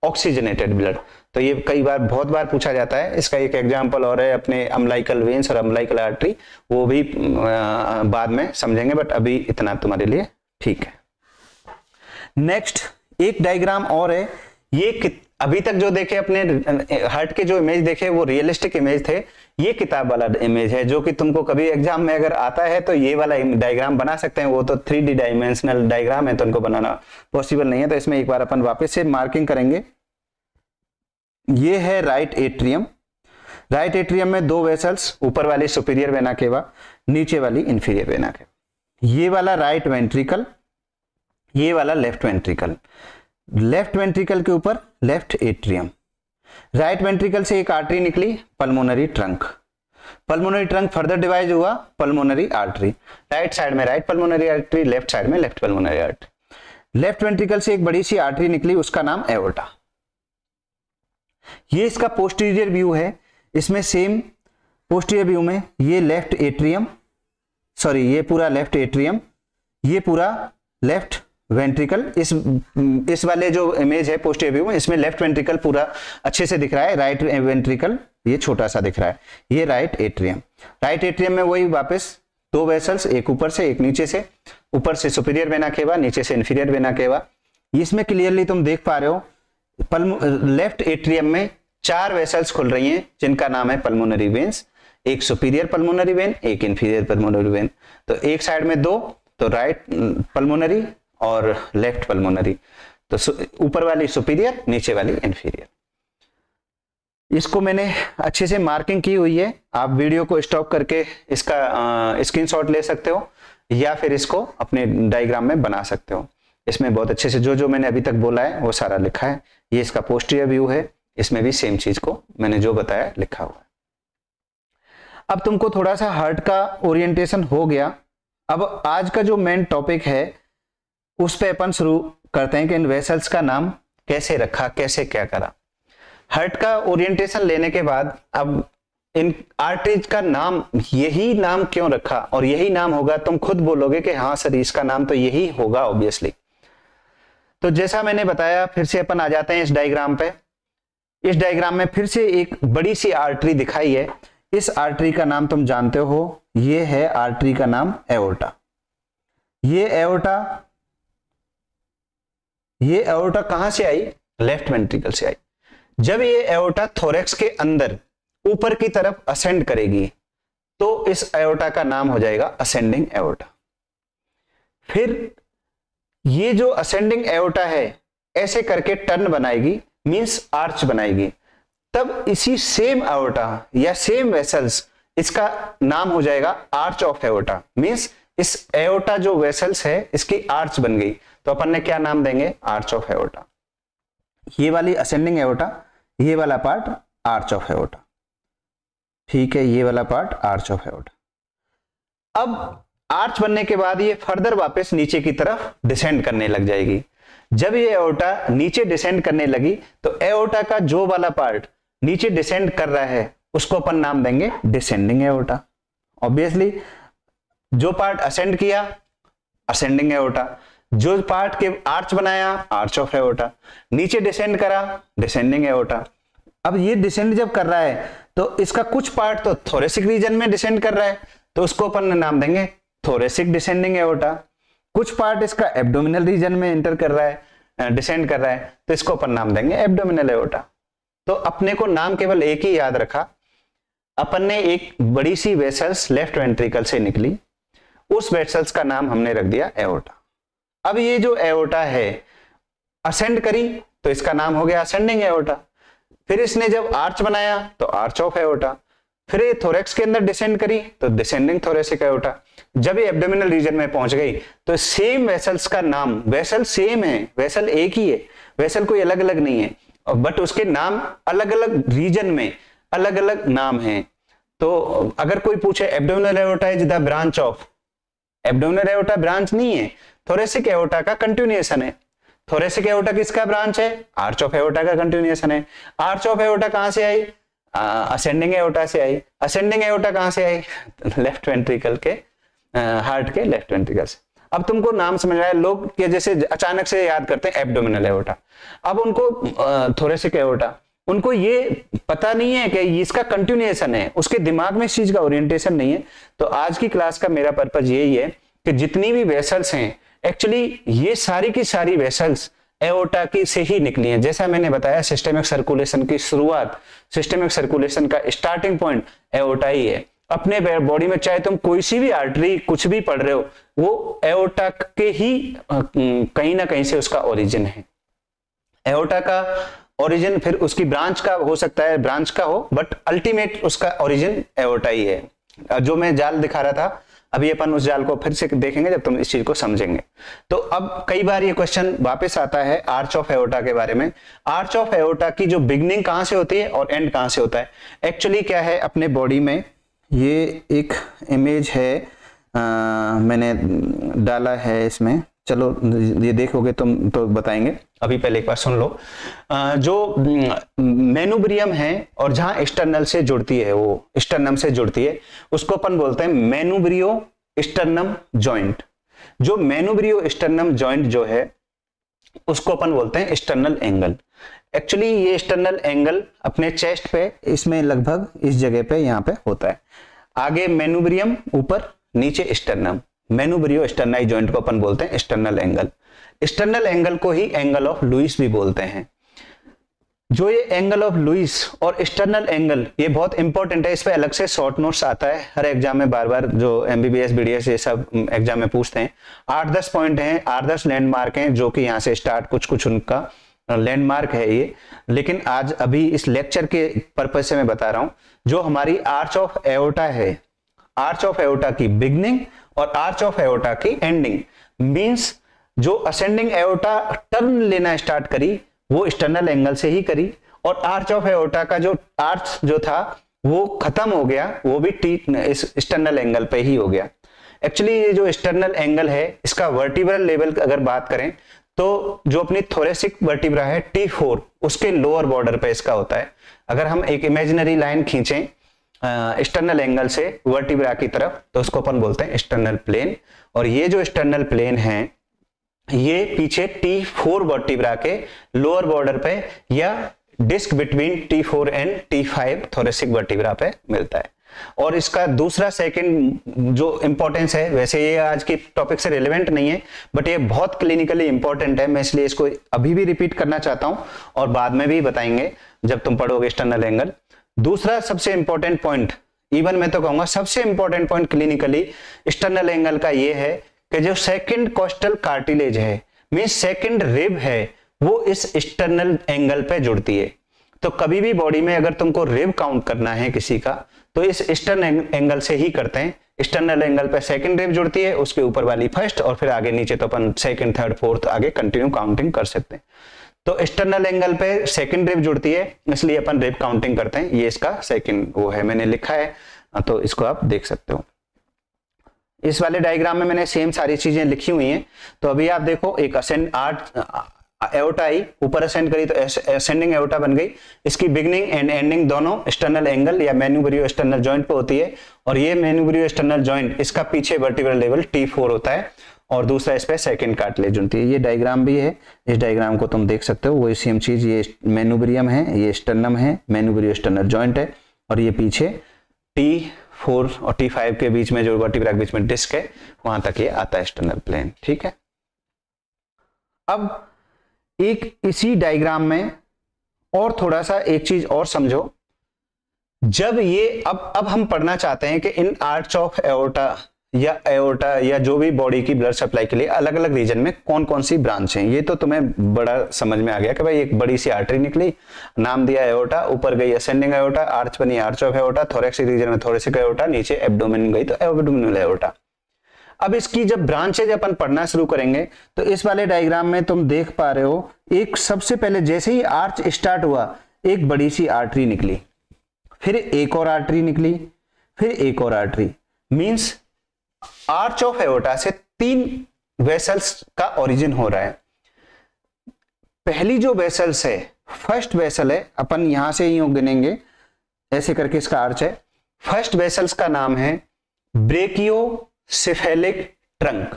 Oxygenated blood. तो ये कई बार बहुत बार पूछा जाता है। इसका एक एग्जांपल और है अपने अम्लाइकल वेन्स और अम्लाइकल आर्टरी, वो भी बाद में समझेंगे, बट अभी इतना तुम्हारे लिए ठीक है। नेक्स्ट एक डायग्राम और है, ये अभी तक जो देखे अपने हार्ट के जो इमेज देखे वो रियलिस्टिक इमेज थे, ये किताब वाला इमेज है जो कि तुमको कभी एग्जाम में अगर आता है तो ये वाला डायग्राम बना सकते हैं। वो तो 3D डायमेंशनल डायग्राम है तो उनको बनाना पॉसिबल नहीं है। तो इसमें एक बार अपन वापस से मार्किंग करेंगे। ये है राइट एट्रियम। राइट एट्रियम में दो वेसल्स, ऊपर वाली सुपीरियर वेना केवा, नीचे वाली इंफीरियर वेना केवा। ये वाला राइट वेंट्रिकल, ये वाला लेफ्ट वेंट्रिकल। लेफ्ट वेंट्रिकल के ऊपर लेफ्ट एट्रियम। राइट वेंट्रिकल से एक आर्टरी निकली, pulmonary trunk. Pulmonary trunk further divide हुआ पल्मोनरी आर्टरी। राइट साइड में right pulmonary artery, left side में left pulmonary artery. Left ventricle से एक बड़ी सी आर्टरी निकली, उसका नाम एओर्टा। ये इसका पोस्टीरियर व्यू है। इसमें सेम पोस्टीरियर व्यू में ये लेफ्ट एट्रियम, सॉरी ये पूरा लेफ्ट एट्रियम, ये पूरा लेफ्ट वेंट्रिकल। इस वाले जो इमेज है पोस्टीरियर व्यू में, इसमें लेफ्ट वेंट्रिकल पूरा अच्छे से दिख रहा है, राइट वेंट्रिकल ये छोटा सा दिख रहा है। ये राइट एट्रियम। राइट एट्रियम में वही वापस दो वेसल्स, एक ऊपर से एक नीचे से। ऊपर से सुपीरियर वेना केवा, नीचे से इंफीरियर वेना केवा। इसमें क्लियरली तुम देख पा रहे हो लेफ्ट एट्रियम में 4 वेसल्स खुल रही हैं जिनका नाम है पल्मोनरी वेन्स। एक सुपीरियर पल्मोनरी वेन, एक इंफीरियर पल्मोनरी वेन। तो एक साइड में 2, तो राइट पल्मोनरी और लेफ्ट पल्मोनरी। तो ऊपर वाली सुपीरियर, नीचे वाली इंफीरियर। इसको मैंने अच्छे से मार्किंग की हुई है। आप वीडियो को स्टॉप करके इसका स्क्रीनशॉट ले सकते हो या फिर इसको अपने डायग्राम में बना सकते हो। इसमें बहुत अच्छे से जो जो मैंने अभी तक बोला है वो सारा लिखा है। ये इसका पोस्टीरियर व्यू है, इसमें भी सेम चीज को मैंने जो बताया लिखा हुआ है। अब तुमको थोड़ा सा हार्ट का ओरिएंटेशन हो गया। अब आज का जो मेन टॉपिक है उस पे अपन शुरू करते हैं कि इन वेसल्स का नाम कैसे रखा, कैसे क्या करा। हार्ट का ओरिएंटेशन लेने के बाद अब इन आर्टरीज का नाम, यही नाम क्यों रखा और यही नाम होगा, तुम खुद बोलोगे कि हाँ सर इसका नाम तो यही होगा ऑब्वियसली। तो जैसा मैंने बताया, फिर से अपन आ जाते हैं इस डायग्राम पे। इस डायग्राम में फिर से एक बड़ी सी आर्टरी दिखाई है। इस आर्टरी का नाम तुम जानते हो, ये है आर्टरी का नाम एओर्टा। ये एओर्टा कहां से आई? लेफ्ट वेंट्रिकल से आई। जब ये एओर्टा थोरैक्स के अंदर ऊपर की तरफ असेंड करेगी तो इस एओर्टा का नाम हो जाएगा असेंडिंग एओर्टा। फिर ये जो असेंडिंग एओर्टा है ऐसे करके टर्न बनाएगी, मींस आर्च बनाएगी। तब इसी सेम एओर्टा या सेम वेसल्स, इसका नाम हो जाएगा आर्च ऑफ एओर्टा। मींस इस एओर्टा जो वेसल्स है इसकी आर्च बन गई, तो अपन ने क्या नाम देंगे? Arch of aorta. ये वाली असेंडिंग एओर्टा, ये वाला पार्ट आर्च ऑफ एओर्टा। ठीक है, ये वाला पार्ट आर्च ऑफ एओर्टा। अब आर्च बनने के बाद ये फर्दर वापस नीचे की तरफ डिसेंड करने लग जाएगी। जब ये एओर्टा नीचे डिसेंड करने लगी तो एओर्टा का जो वाला पार्ट नीचे डिसेंड कर रहा है उसको अपन नाम देंगे डिसेंडिंग एओर्टा। ऑब्वियसली जो पार्ट असेंड किया असेंडिंग एओर्टा, जो पार्ट के आर्च बनाया आर्च ऑफ एओर्टा, नीचे डिसेंड करा डिसेंडिंग एओर्टा। अब ये डिसेंड जब कर रहा है तो इसका कुछ पार्ट तो थोरेसिक रीजन में डिसेंड कर रहा है तो उसको अपन नाम देंगे थोरेसिक डिसेंडिंग एओर्टा। कुछ पार्ट इसका एब्डोमिनल रीजन में एंटर कर रहा है, डिसेंड कर रहा है, तो इसको अपन नाम देंगे एब्डोमिनल एओर्टा। तो अपने को नाम केवल एक ही याद रखा, अपन ने एक बड़ी सी वेसल्स लेफ्ट वेंट्रिकल से निकली, उस वेसल्स का नाम हमने रख दिया एओर्टा। अब ये जो एओर्टा है असेंड करी तो इसका नाम हो गया असेंडिंग एओर्टा। फिर इसने जब आर्च बनाया तो आर्च ऑफ एओर्टा। फिर ये थोरैक्स के अंदर डिसेंड करी तो डिसेंडिंग थोरेसिक एओर्टा। जब ये एब्डोमिनल रीजन में पहुंच गई तो सेम वेसल्स का नाम, वेसल सेम है, वेसल एक ही है, वेसल कोई अलग अलग नहीं है, बट उसके नाम अलग अलग रीजन में अलग अलग नाम है। तो अगर कोई पूछे abdominal aorta is the branch of, abdominal aorta branch नहीं है, थोरेसिक एओर्टा का कंटिन्यूएशन है। थोरेसिक एओर्टा किसका ब्रांच है? आर्च ऑफ एओर्टा का कंटिन्यूएशन है। आर्च ऑफ एओर्टा कहां से आई? असेंडिंग एओर्टा से आई। असेंडिंग एओर्टा कहां से आई? लेफ्ट वेंट्रिकल के, हार्ट के लेफ्ट वेंट्रिकल से। अब तुमको नाम समझ आया। लोग के जैसे अचानक से याद करते हैं एब्डोमिनल एओर्टा, अब उनको थोरेसिक एओर्टा, उनको ये पता नहीं है कि इसका कंटिन्यूएशन है, उसके दिमाग में इस चीज का ओरिएंटेशन नहीं है। तो आज की क्लास का मेरा पर्पज यही है कि जितनी भी वेसल्स हैं एक्चुअली ये सारी की सारी वेसल्स एओर्टा की से ही निकली है। जैसा मैंने बताया सिस्टेमिक सर्कुलेशन की शुरुआत, सिस्टेमिक सर्कुलेशन का स्टार्टिंग पॉइंट एओर्टा ही है। अपने बॉडी में चाहे तुम कोई सी भी आर्टरी कुछ भी पढ़ रहे हो, वो एओर्टा के ही कहीं ना कहीं से उसका ओरिजिन है। एओर्टा का ओरिजिन फिर उसकी ब्रांच का हो सकता है, ब्रांच का हो, बट अल्टीमेट उसका ओरिजिन एओर्टा ही है। जो मैं जाल दिखा रहा था, अभी अपन उस जाल को फिर से देखेंगे जब तुम इस चीज को समझेंगे। तो अब कई बार ये क्वेश्चन वापस आता है आर्च ऑफ एओर्टा के बारे में। आर्च ऑफ एओर्टा की जो बिगनिंग कहां से होती है और एंड कहां से होता है। एक्चुअली क्या है, अपने बॉडी में ये एक इमेज है, मैंने डाला है इसमें, चलो ये देखोगे तुम तो बताएंगे। अभी पहले एक बार सुन लो। जो मेनुब्रियम है और जहां स्टर्नल से जुड़ती है, वो स्टर्नम से जुड़ती है, उसको अपन बोलते हैं मेनुब्रियो स्टर्नम जॉइंट। जो मेनुब्रियो स्टर्नम जॉइंट जो है उसको अपन बोलते हैं स्टर्नल एंगल। एक्चुअली ये स्टर्नल एंगल अपने चेस्ट पे, इसमें लगभग इस जगह पे यहाँ पे होता है। आगे मेनुब्रियम, ऊपर नीचे स्टर्नम, मेनुब्रियो स्टर्नाई जॉइंट को अपन बोलते हैं स्टर्नल एंगल। स्टर्नल एंगल को ही एंगल ऑफ लुईस भी बोलते हैं। जो ये एंगल ऑफ लुईस और स्टर्नल एंगल, ये बहुत इंपॉर्टेंट है। इस पे अलग से शॉर्ट नोट्स आता है हर एग्जाम में, बार बार जो एमबीबीएस बीडीएस ये सब एग्जाम में पूछते हैं। 8-10 पॉइंट हैं, 8-10 लैंडमार्क हैं, जो कि यहाँ से स्टार्ट कुछ उनका लैंडमार्क है ये। लेकिन आज अभी इस लेक्चर के पर्पज से मैं बता रहा हूं, जो हमारी आर्च ऑफ एओर्टा है, आर्च ऑफ एओर्टा की बिगनिंग और आर्च ऑफ एओर्टा की एंडिंग, मींस जो असेंडिंग एओर्टा टर्न लेना स्टार्ट करी वो स्टर्नल एंगल से ही करी, और आर्च ऑफ एओर्टा का जो आर्च जो था वो खत्म हो गया, वो भी इस स्टर्नल एंगल पे ही हो गया। एक्चुअली ये जो स्टर्नल एंगल है, इसका वर्टिब्रल लेवल अगर बात करें तो जो अपनी थोरेसिक वर्टिब्रा है T4, उसके लोअर बॉर्डर पे इसका होता है। अगर हम एक इमेजिनरी लाइन खींचें स्टर्नल एंगल से वर्टिब्रा की तरफ, तो उसको अपन बोलते हैं स्टर्नल प्लेन। और ये जो स्टर्नल प्लेन है, ये पीछे T4 वर्टिब्रा के लोअर बॉर्डर पे या disc between T4 and T5 thoracic vertebra पे मिलता है। और इसका दूसरा सेकंड जो इंपॉर्टेंस है, वैसे ये आज के टॉपिक से रिलेवेंट नहीं है, बट ये बहुत क्लिनिकली इंपॉर्टेंट है, मैं इसलिए इसको अभी भी रिपीट करना चाहता हूं और बाद में भी बताएंगे जब तुम पढ़ोगे स्टर्नल एंगल। दूसरा सबसे इंपॉर्टेंट पॉइंट, इवन मैं तो कहूंगा सबसे important point clinically sternal angle का ये है कि जो सेकंड कोस्टल कार्टिलेज है, मींस सेकंड रिब है, वो इस स्टर्नल एंगल पे जुड़ती है। तो कभी भी बॉडी में अगर तुमको रिब काउंट करना है किसी का, तो इस स्टर्नल एंगल से ही करते हैं। स्टर्नल एंगल पे सेकंड रिब जुड़ती है, उसके ऊपर वाली फर्स्ट, और फिर आगे नीचे तो अपन सेकंड, थर्ड, फोर्थ आगे कंटिन्यू काउंटिंग कर सकते हैं। तो स्टर्नल एंगल पे सेकंड रिब जुड़ती है, इसलिए अपन रिब काउंटिंग करते हैं। ये इसका सेकंड वो है, मैंने लिखा है, तो इसको आप देख सकते हो। इस वाले डायग्राम में मैंने सेम सारी चीजें लिखी हुई हैं। तो अभी आप देखो, एक असेंड एओर्टा आई, ऊपर असेंड करी तो असेंडिंग एओर्टा बन गई। इसकी बिगनिंग एंड एंडिंग दोनों स्टर्नल एंगल या मेनुब्रियो स्टर्नल जॉइंट पे होती है। और ये मेनुब्रियो स्टर्नल जॉइंट, इसका पीछे वर्टिब्रल लेवल T4 होता है और दूसरा इस पे सेकंड कार्टिलेज होती है। ये डायग्राम भी है, इस डायग्राम को तुम देख सकते हो, वही सेम चीज। ये मेनुब्रियम है, ये स्टर्नम है, मेनुब्रियो स्टर्नल जॉइंट है, और ये पीछे T4 और T5 के बीच में जो वर्टिब्रा के बीच में डिस्क है, वहां तक ये आता है स्टर्नल प्लेन। ठीक है। अब एक इसी डायग्राम में और थोड़ा सा एक चीज और समझो। जब ये अब हम पढ़ना चाहते हैं कि इन आर्च ऑफ एओर्टा या जो भी बॉडी की ब्लड सप्लाई के लिए अलग अलग रीजन में कौन कौन सी ब्रांच हैं। ये तो तुम्हें बड़ा समझ में आ गया कि भाई एक बड़ी सी आर्टरी निकली, नाम दिया एओर्टा, ऊपर गई असेंडिंग एओर्टा, आर्च बनी arch of aorta, thoracic region में थोरेसिक एओर्टा, नीचे एब्डोमेन गई तो एब्डोमिनल एओर्टा। अब इसकी जब ब्रांचेज अपन पढ़ना शुरू करेंगे तो इस वाले डायग्राम में तुम देख पा रहे हो, एक सबसे पहले जैसे ही आर्च स्टार्ट हुआ, एक बड़ी सी आर्टरी निकली, फिर एक और आर्टरी निकली, फिर एक और artery. Means arch of aorta से 3 वेसल्स का ओरिजिन हो रहा है। पहली जो वेसल्स है, फर्स्ट वेसल है, अपन यहां से ही गिनेंगे, ऐसे करके इसका आर्च है। फर्स्ट वेसल्स का नाम है ब्रेकियोसेफेलिक ट्रंक।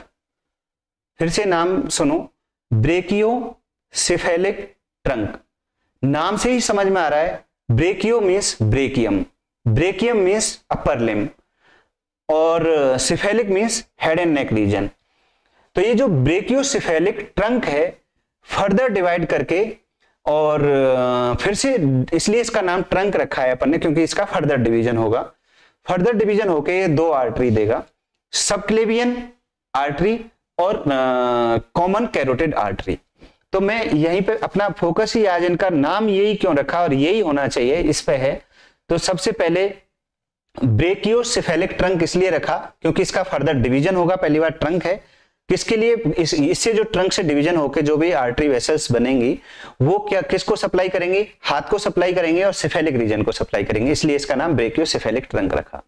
फिर से नाम सुनो, ब्रेकियोसेफेलिक ट्रंक। नाम से ही समझ में आ रहा है, ब्रेकियो means brachium, brachium means upper limb, और cephalic means head and neck reason. तो ये जो ब्रेकियोसेफेलिक ट्रंक है, फर्दर डिवाइड करके और फिर से, इसलिए इसका नाम ट्रंक रखा है अपन ने, क्योंकि इसका फर्दर डिवीजन होगा। फर्दर डिवीजन होके ये 2 आर्टरी देगा, सबक्लेवियन आर्टरी और कॉमन कैरोटिड आर्टरी। तो मैं यहीं पे अपना फोकस ही आज इनका नाम यही क्यों रखा और यही होना चाहिए इस पे है। तो सबसे पहले ब्रेकियोसेफेलिक ट्रंक इसलिए रखा क्योंकि इसका फर्दर डिवीजन होगा, पहली बार ट्रंक है। किसके लिए? इससे जो ट्रंक से डिवीजन होकर जो भी आर्टरी वेसल्स बनेंगी वो क्या किसको सप्लाई करेंगी? हाथ को सप्लाई करेंगे और सेफेलिक रीजन को सप्लाई करेंगे, इसलिए इसका नाम ब्रेकियोसेफेलिक ट्रंक रखा।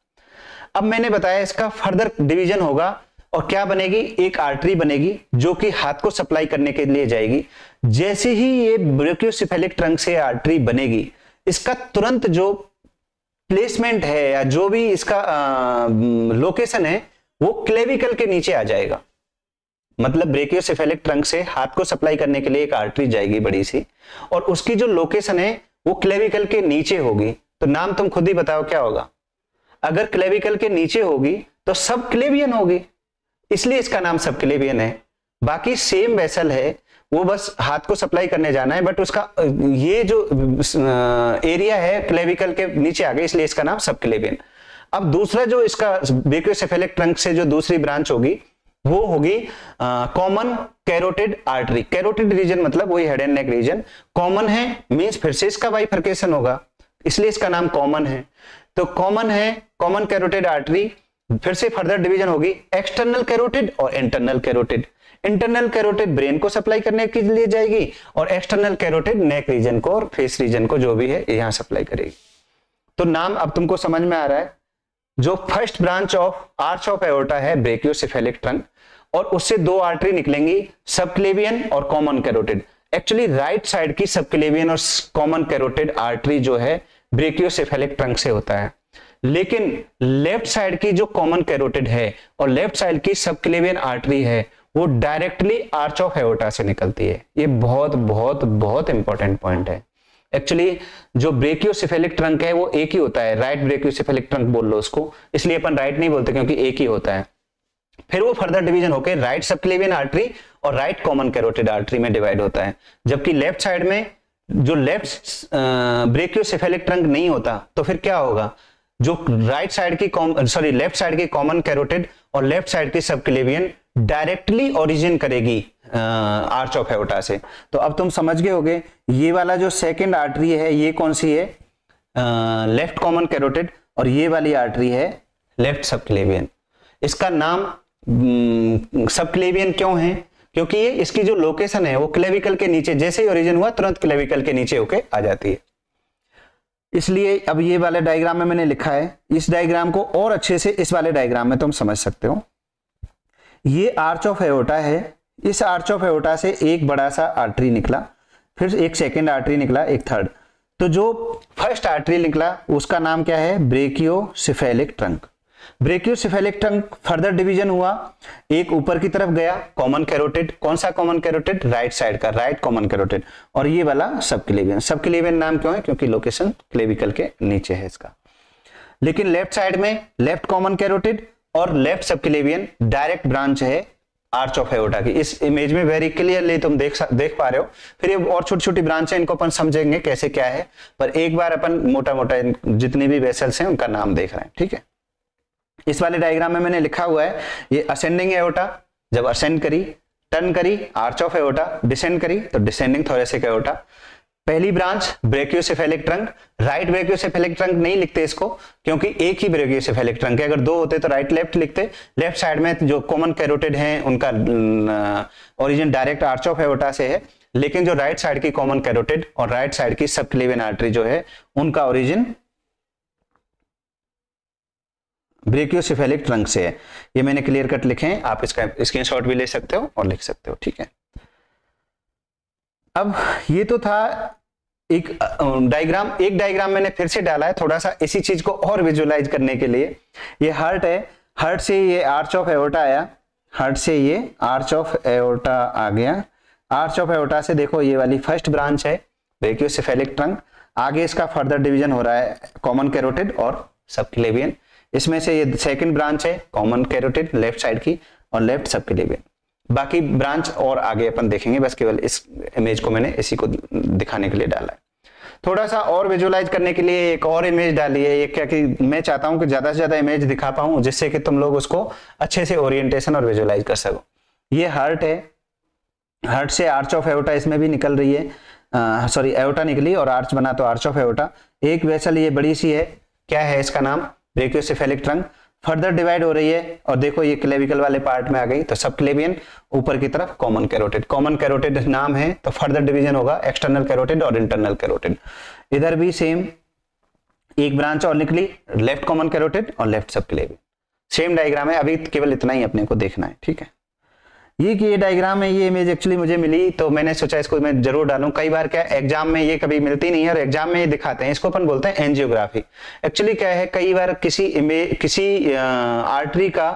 अब मैंने बताया इसका फर्दर डिवीजन होगा और क्या बनेगी? एक आर्टरी बनेगी जो कि हाथ को सप्लाई करने के लिए जाएगी। जैसे ही ये ब्रेकियोसेफेलिक ट्रंक से आर्टरी बनेगी, इसका तुरंत जो प्लेसमेंट है या जो भी इसका लोकेशन है वो क्लेविकल के नीचे आ जाएगा। मतलब ब्रेकियोसेफेलिक ट्रंक से हाथ को सप्लाई करने के लिए एक आर्टरी जाएगी बड़ी सी, और उसकी जो लोकेशन है वो क्लेविकल के नीचे होगी। तो नाम तुम खुद ही बताओ क्या होगा? अगर क्लेविकल के नीचे होगी तो सब क्लेवियन होगी, इसलिए इसका नाम सब क्लेवियन है। बाकी सेम वेसल है, वो बस हाथ को सप्लाई करने जाना है, बट उसका ये जो एरिया है क्लेविकल के नीचे आ गया, इसलिए इसका नाम सब क्लेवियन। अब दूसरा जो इसका ब्रेकियोसेफेलिक ट्रंक से जो दूसरी ब्रांच होगी वो होगी common carotid artery. Carotid region मतलब वही head and neck region. Common है मींस फिर से इसका बाइफर्केशन होगा, इसलिए इसका नाम कॉमन है। तो कॉमन है, कॉमन कैरोटिड आर्टरी, फिर से फर्दर डिवीजन होगी एक्सटर्नल कैरोटिड और internal carotid. Internal carotid brain को सप्लाई करने के लिए जाएगी और एक्सटर्नल कैरोटिड नेक रीजन को और फेस रीजन को जो भी है यहां सप्लाई करेगी। तो नाम अब तुमको समझ में आ रहा है। जो first branch of arch of aorta है ब्रेकियोसेफेलिक ट्रंक, और उससे 2 आर्टरी निकलेंगी, सबक्लेवियन और common carotid. Actually right side की सबक्लेवियन और कॉमन कैरोटिड आर्टरी जो है ब्रेकियोसेफेलिक ट्रंक से होता है, लेकिन लेफ्ट साइड की जो कॉमन कैरोटिड है और लेफ्ट साइड की सबक्लेवियन आर्टरी है वो डायरेक्टली आर्च ऑफ एओर्टा से निकलती है। ये बहुत बहुत बहुत इंपॉर्टेंट पॉइंट है। एक्चुअली जो ब्रेकियोसेफेलिक ट्रंक है वो एक ही होता है, राइट ब्रेकियोसेफेलिक ट्रंक बोल लो उसको, इसलिए अपन राइट नहीं बोलते क्योंकि एक ही होता है। फिर वो फर्दर डिवीजन होकर राइट सबक्लेवियन आर्टरी और राइट कॉमन कैरोटिड आर्टरी में डिवाइड होता है। जबकि लेफ्ट साइड में जो लेफ्ट ब्रेकियोसेफेलिक ट्रंक नहीं होता तो फिर क्या होगा? जो राइट साइड की लेफ्ट साइड की कॉमन कैरोटिड और लेफ्ट साइड की सबक्लेवियन डायरेक्टली ओरिजिन करेगी आर्च ऑफ एओर्टा से। तो अब तुम समझ गए होगे ये वाला जो सेकंड आर्टरी है ये कौन सी है? लेफ्ट कॉमन कैरोटिड, और ये वाली आर्टरी है लेफ्ट सबक्लेवियन। इसका नाम सबक्लेवियन क्यों है? क्योंकि ये इसकी जो लोकेशन है वो क्लेविकल के नीचे, जैसे ही ओरिजिन हुआ तुरंत क्लेविकल के नीचे होके आ जाती है। इसलिए अब ये वाले डायग्राम में मैंने लिखा है, इस डायग्राम को और अच्छे से इस वाले डायग्राम में तुम समझ सकते हो। ये आर्च ऑफ एओर्टा है, इस आर्च ऑफ एओर्टा से एक बड़ा सा आर्टरी निकला, फिर एक सेकेंड आर्टरी निकला, एक थर्ड। तो जो फर्स्ट आर्टरी निकला उसका नाम क्या है? Brachiocephalic trunk. Brachiocephalic trunk further division हुआ, एक ऊपर की तरफ गया कॉमन कैरोटिड। कौन सा कॉमन कैरोटिड? राइट साइड का, राइट कॉमन कैरोटिड। और ये वाला सबक्लेवियन। सबक्लेवियन नाम क्यों है? क्योंकि लोकेशन क्लेविकल के नीचे है इसका। लेकिन लेफ्ट साइड में लेफ्ट कॉमन कैरोटिड और लेफ्ट सबक्लेवियन डायरेक्ट ब्रांच है आर्च ऑफ एओर्टा की। इस इमेज में वेरी क्लियरली तुम देख पा रहे हो। फिर ये और छोटी छोटी ब्रांच है, इनको अपन समझेंगे कैसे क्या है, पर एक बार अपन मोटा मोटा जितनी भी वेसल्स हैं उनका नाम देख रहे हैं, ठीक है। इस वाले डायग्राम में मैंने लिखा हुआ है ये असेंडिंग एओर्टा, जब असेंड करी टर्न करी आर्च ऑफ एओर्टा, डिसेंड करी तो डिसेंडिंग थोरेसिक एओर्टा। पहली branch brachiocephalic trunk. Right brachiocephalic trunk नहीं लिखते इसको क्योंकि एक ही ब्रेकियोसेफेलिक ट्रंक है, अगर 2 होते तो राइट लेफ्ट लिखते। लेफ्ट साइड में जो कॉमन कैरोटिड हैं उनका origin direct arch of aorta से है, लेकिन जो राइट साइड की कॉमन कैरोटिड और राइट साइड की सबक्लेवियन आर्टरी जो है उनका ओरिजिन ब्रेकियोसेफेलिक ट्रंक से है। ये मैंने क्लियर कट लिखे हैं, आप इसका स्क्रीनशॉट भी ले सकते हो और लिख सकते हो, ठीक है। अब ये तो था एक डायग्राम। एक डायग्राम मैंने फिर से डाला है थोड़ा सा इसी चीज को और विजुअलाइज करने के लिए। ये हार्ट है, हार्ट से ये आर्च ऑफ एओर्टा आया, हार्ट से ये आर्च ऑफ एओर्टा आ गया। आर्च ऑफ एओर्टा से देखो ये वाली फर्स्ट ब्रांच है ब्रेकियोसेफेलिक ट्रंक, आगे इसका फर्दर डिवीजन हो रहा है कॉमन कैरोटिड और सबक्लेवियन। इसमें से ये सेकंड ब्रांच है कॉमन कैरोटिड लेफ्ट साइड की और लेफ्ट सबक्लेवियन। बाकी ब्रांच और आगे अपन देखेंगे, बस केवल इस इमेज को मैंने इसी को दिखाने के लिए डाला है। थोड़ा सा और विजुअलाइज करने के लिए एक और इमेज डाली है, ये क्या कि मैं चाहता हूं कि ज्यादा से ज्यादा इमेज दिखा पाऊं जिससे कि तुम लोग उसको अच्छे से ओरिएंटेशन और विजुअलाइज कर सको। ये हार्ट है, हार्ट से आर्च ऑफ एओर्टा इसमें भी निकल रही है, सॉरी एओर्टा निकली और आर्च बना तो आर्च ऑफ एओर्टा। एक वेसल ये बड़ी सी है, क्या है इसका नाम, ब्रेकियोसेफेलिक ट्रंक, फर्दर डिवाइड हो रही है और देखो ये क्लेविकल वाले पार्ट में आ गई तो सब क्लेवियन, ऊपर की तरफ कॉमन कैरोटिड, कॉमन कैरोटिड नाम है तो फर्दर डिवीजन होगा एक्सटर्नल कैरोटिड और इंटरनल कैरोटिड। इधर भी सेम एक ब्रांच और निकली, लेफ्ट कॉमन कैरोटिड और लेफ्ट सब क्लेवियन, सेम डायग्राम है। अभी केवल इतना ही अपने को देखना है, ठीक है। ये डायग्राम है, ये इमेज एक्चुअली मुझे मिली तो मैंने सोचा इसको मैं जरूर डालूं। कई बार क्या एग्जाम में ये कभी मिलती नहीं है और एग्जाम में ये दिखाते हैं, इसको अपन बोलते हैं एंजियोग्राफी। एक्चुअली क्या है, कई बार किसी आर्टरी का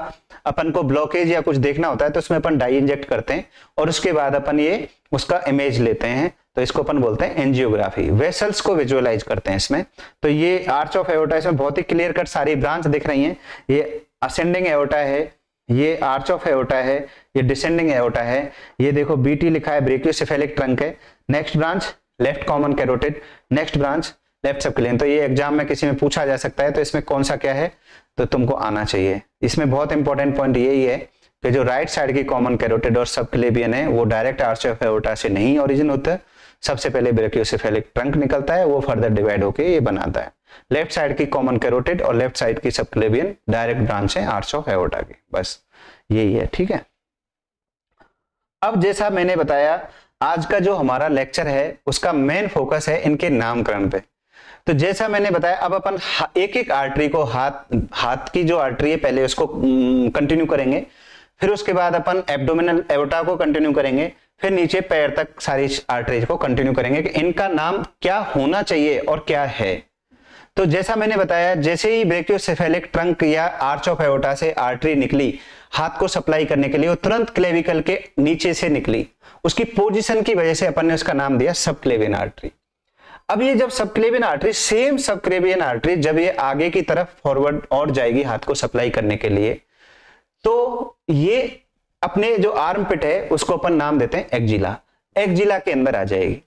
अपन को ब्लॉकेज या कुछ देखना होता है तो उसमें अपन डाई इंजेक्ट करते हैं और उसके बाद अपन ये उसका इमेज लेते हैं, तो इसको अपन बोलते हैं एंजियोग्राफी। वेसल्स को विजुअलाइज करते हैं इसमें। तो ये आर्च ऑफ एओर्टा, इसमें बहुत ही क्लियर कट सारी ब्रांच दिख रही हैं। ये असेंडिंग एओर्टा है, ये आर्च ऑफ एओर्टा है, ये डिसेंडिंग एओर्टा है, ये देखो बीटी लिखा है, ब्रेकियोसेफेलिक ट्रंक है। Next branch left common carotid, next branch left subclavian. तो ये एग्जाम में किसी में पूछा जा सकता है तो इसमें कौन सा क्या है तो तुमको आना चाहिए। इसमें बहुत इंपॉर्टेंट पॉइंट यही है कि जो राइट साइड की कॉमन कैरोटिड और सबक्लेवियन है वो डायरेक्ट आर्च ऑफ एओर्टा से नहीं ओरिजिन होता, सबसे पहले ब्रेकियोसेफेलिक ट्रंक निकलता है, वो फर्दर डिवाइड होकर ये बनाता है। लेफ्ट साइड की कॉमन कैरोटिड और लेफ्ट साइड की सबक्लेवियन डायरेक्ट ब्रांच है आर्च ऑफ एओर्टा की, बस यही है, ठीक है। अब जैसा मैंने बताया आज का जो हमारा लेक्चर है उसका मेन फोकस है इनके नामकरण पे। तो जैसा मैंने बताया अब अपन एक एक आर्टरी को, हाथ की जो आर्टरी है पहले उसको कंटिन्यू करेंगे, फिर उसके बाद अपन एब्डोमिनल एओर्टा को कंटिन्यू करेंगे, फिर नीचे पैर तक सारी आर्टरीज को कंटिन्यू करेंगे कि इनका नाम क्या होना चाहिए और क्या है। तो जैसा मैंने बताया, जैसे ही ब्रेकियोसेफेलिक ट्रंक या आर्च ऑफ एओर्टा से आर्टरी निकली हाथ को सप्लाई करने के लिए, वो तुरंत क्लेविकल के नीचे से निकली, उसकी पोजीशन की वजह से अपन ने उसका नाम दिया सबक्लेवियन आर्टरी। अब ये जब subclavian artery, same subclavian artery जब ये आगे की तरफ फॉरवर्ड और जाएगी हाथ को सप्लाई करने के लिए, तो ये अपने जो आर्म पिट है उसको अपन नाम देते हैं एक्जिला, एक्जिला के अंदर आ जाएगी।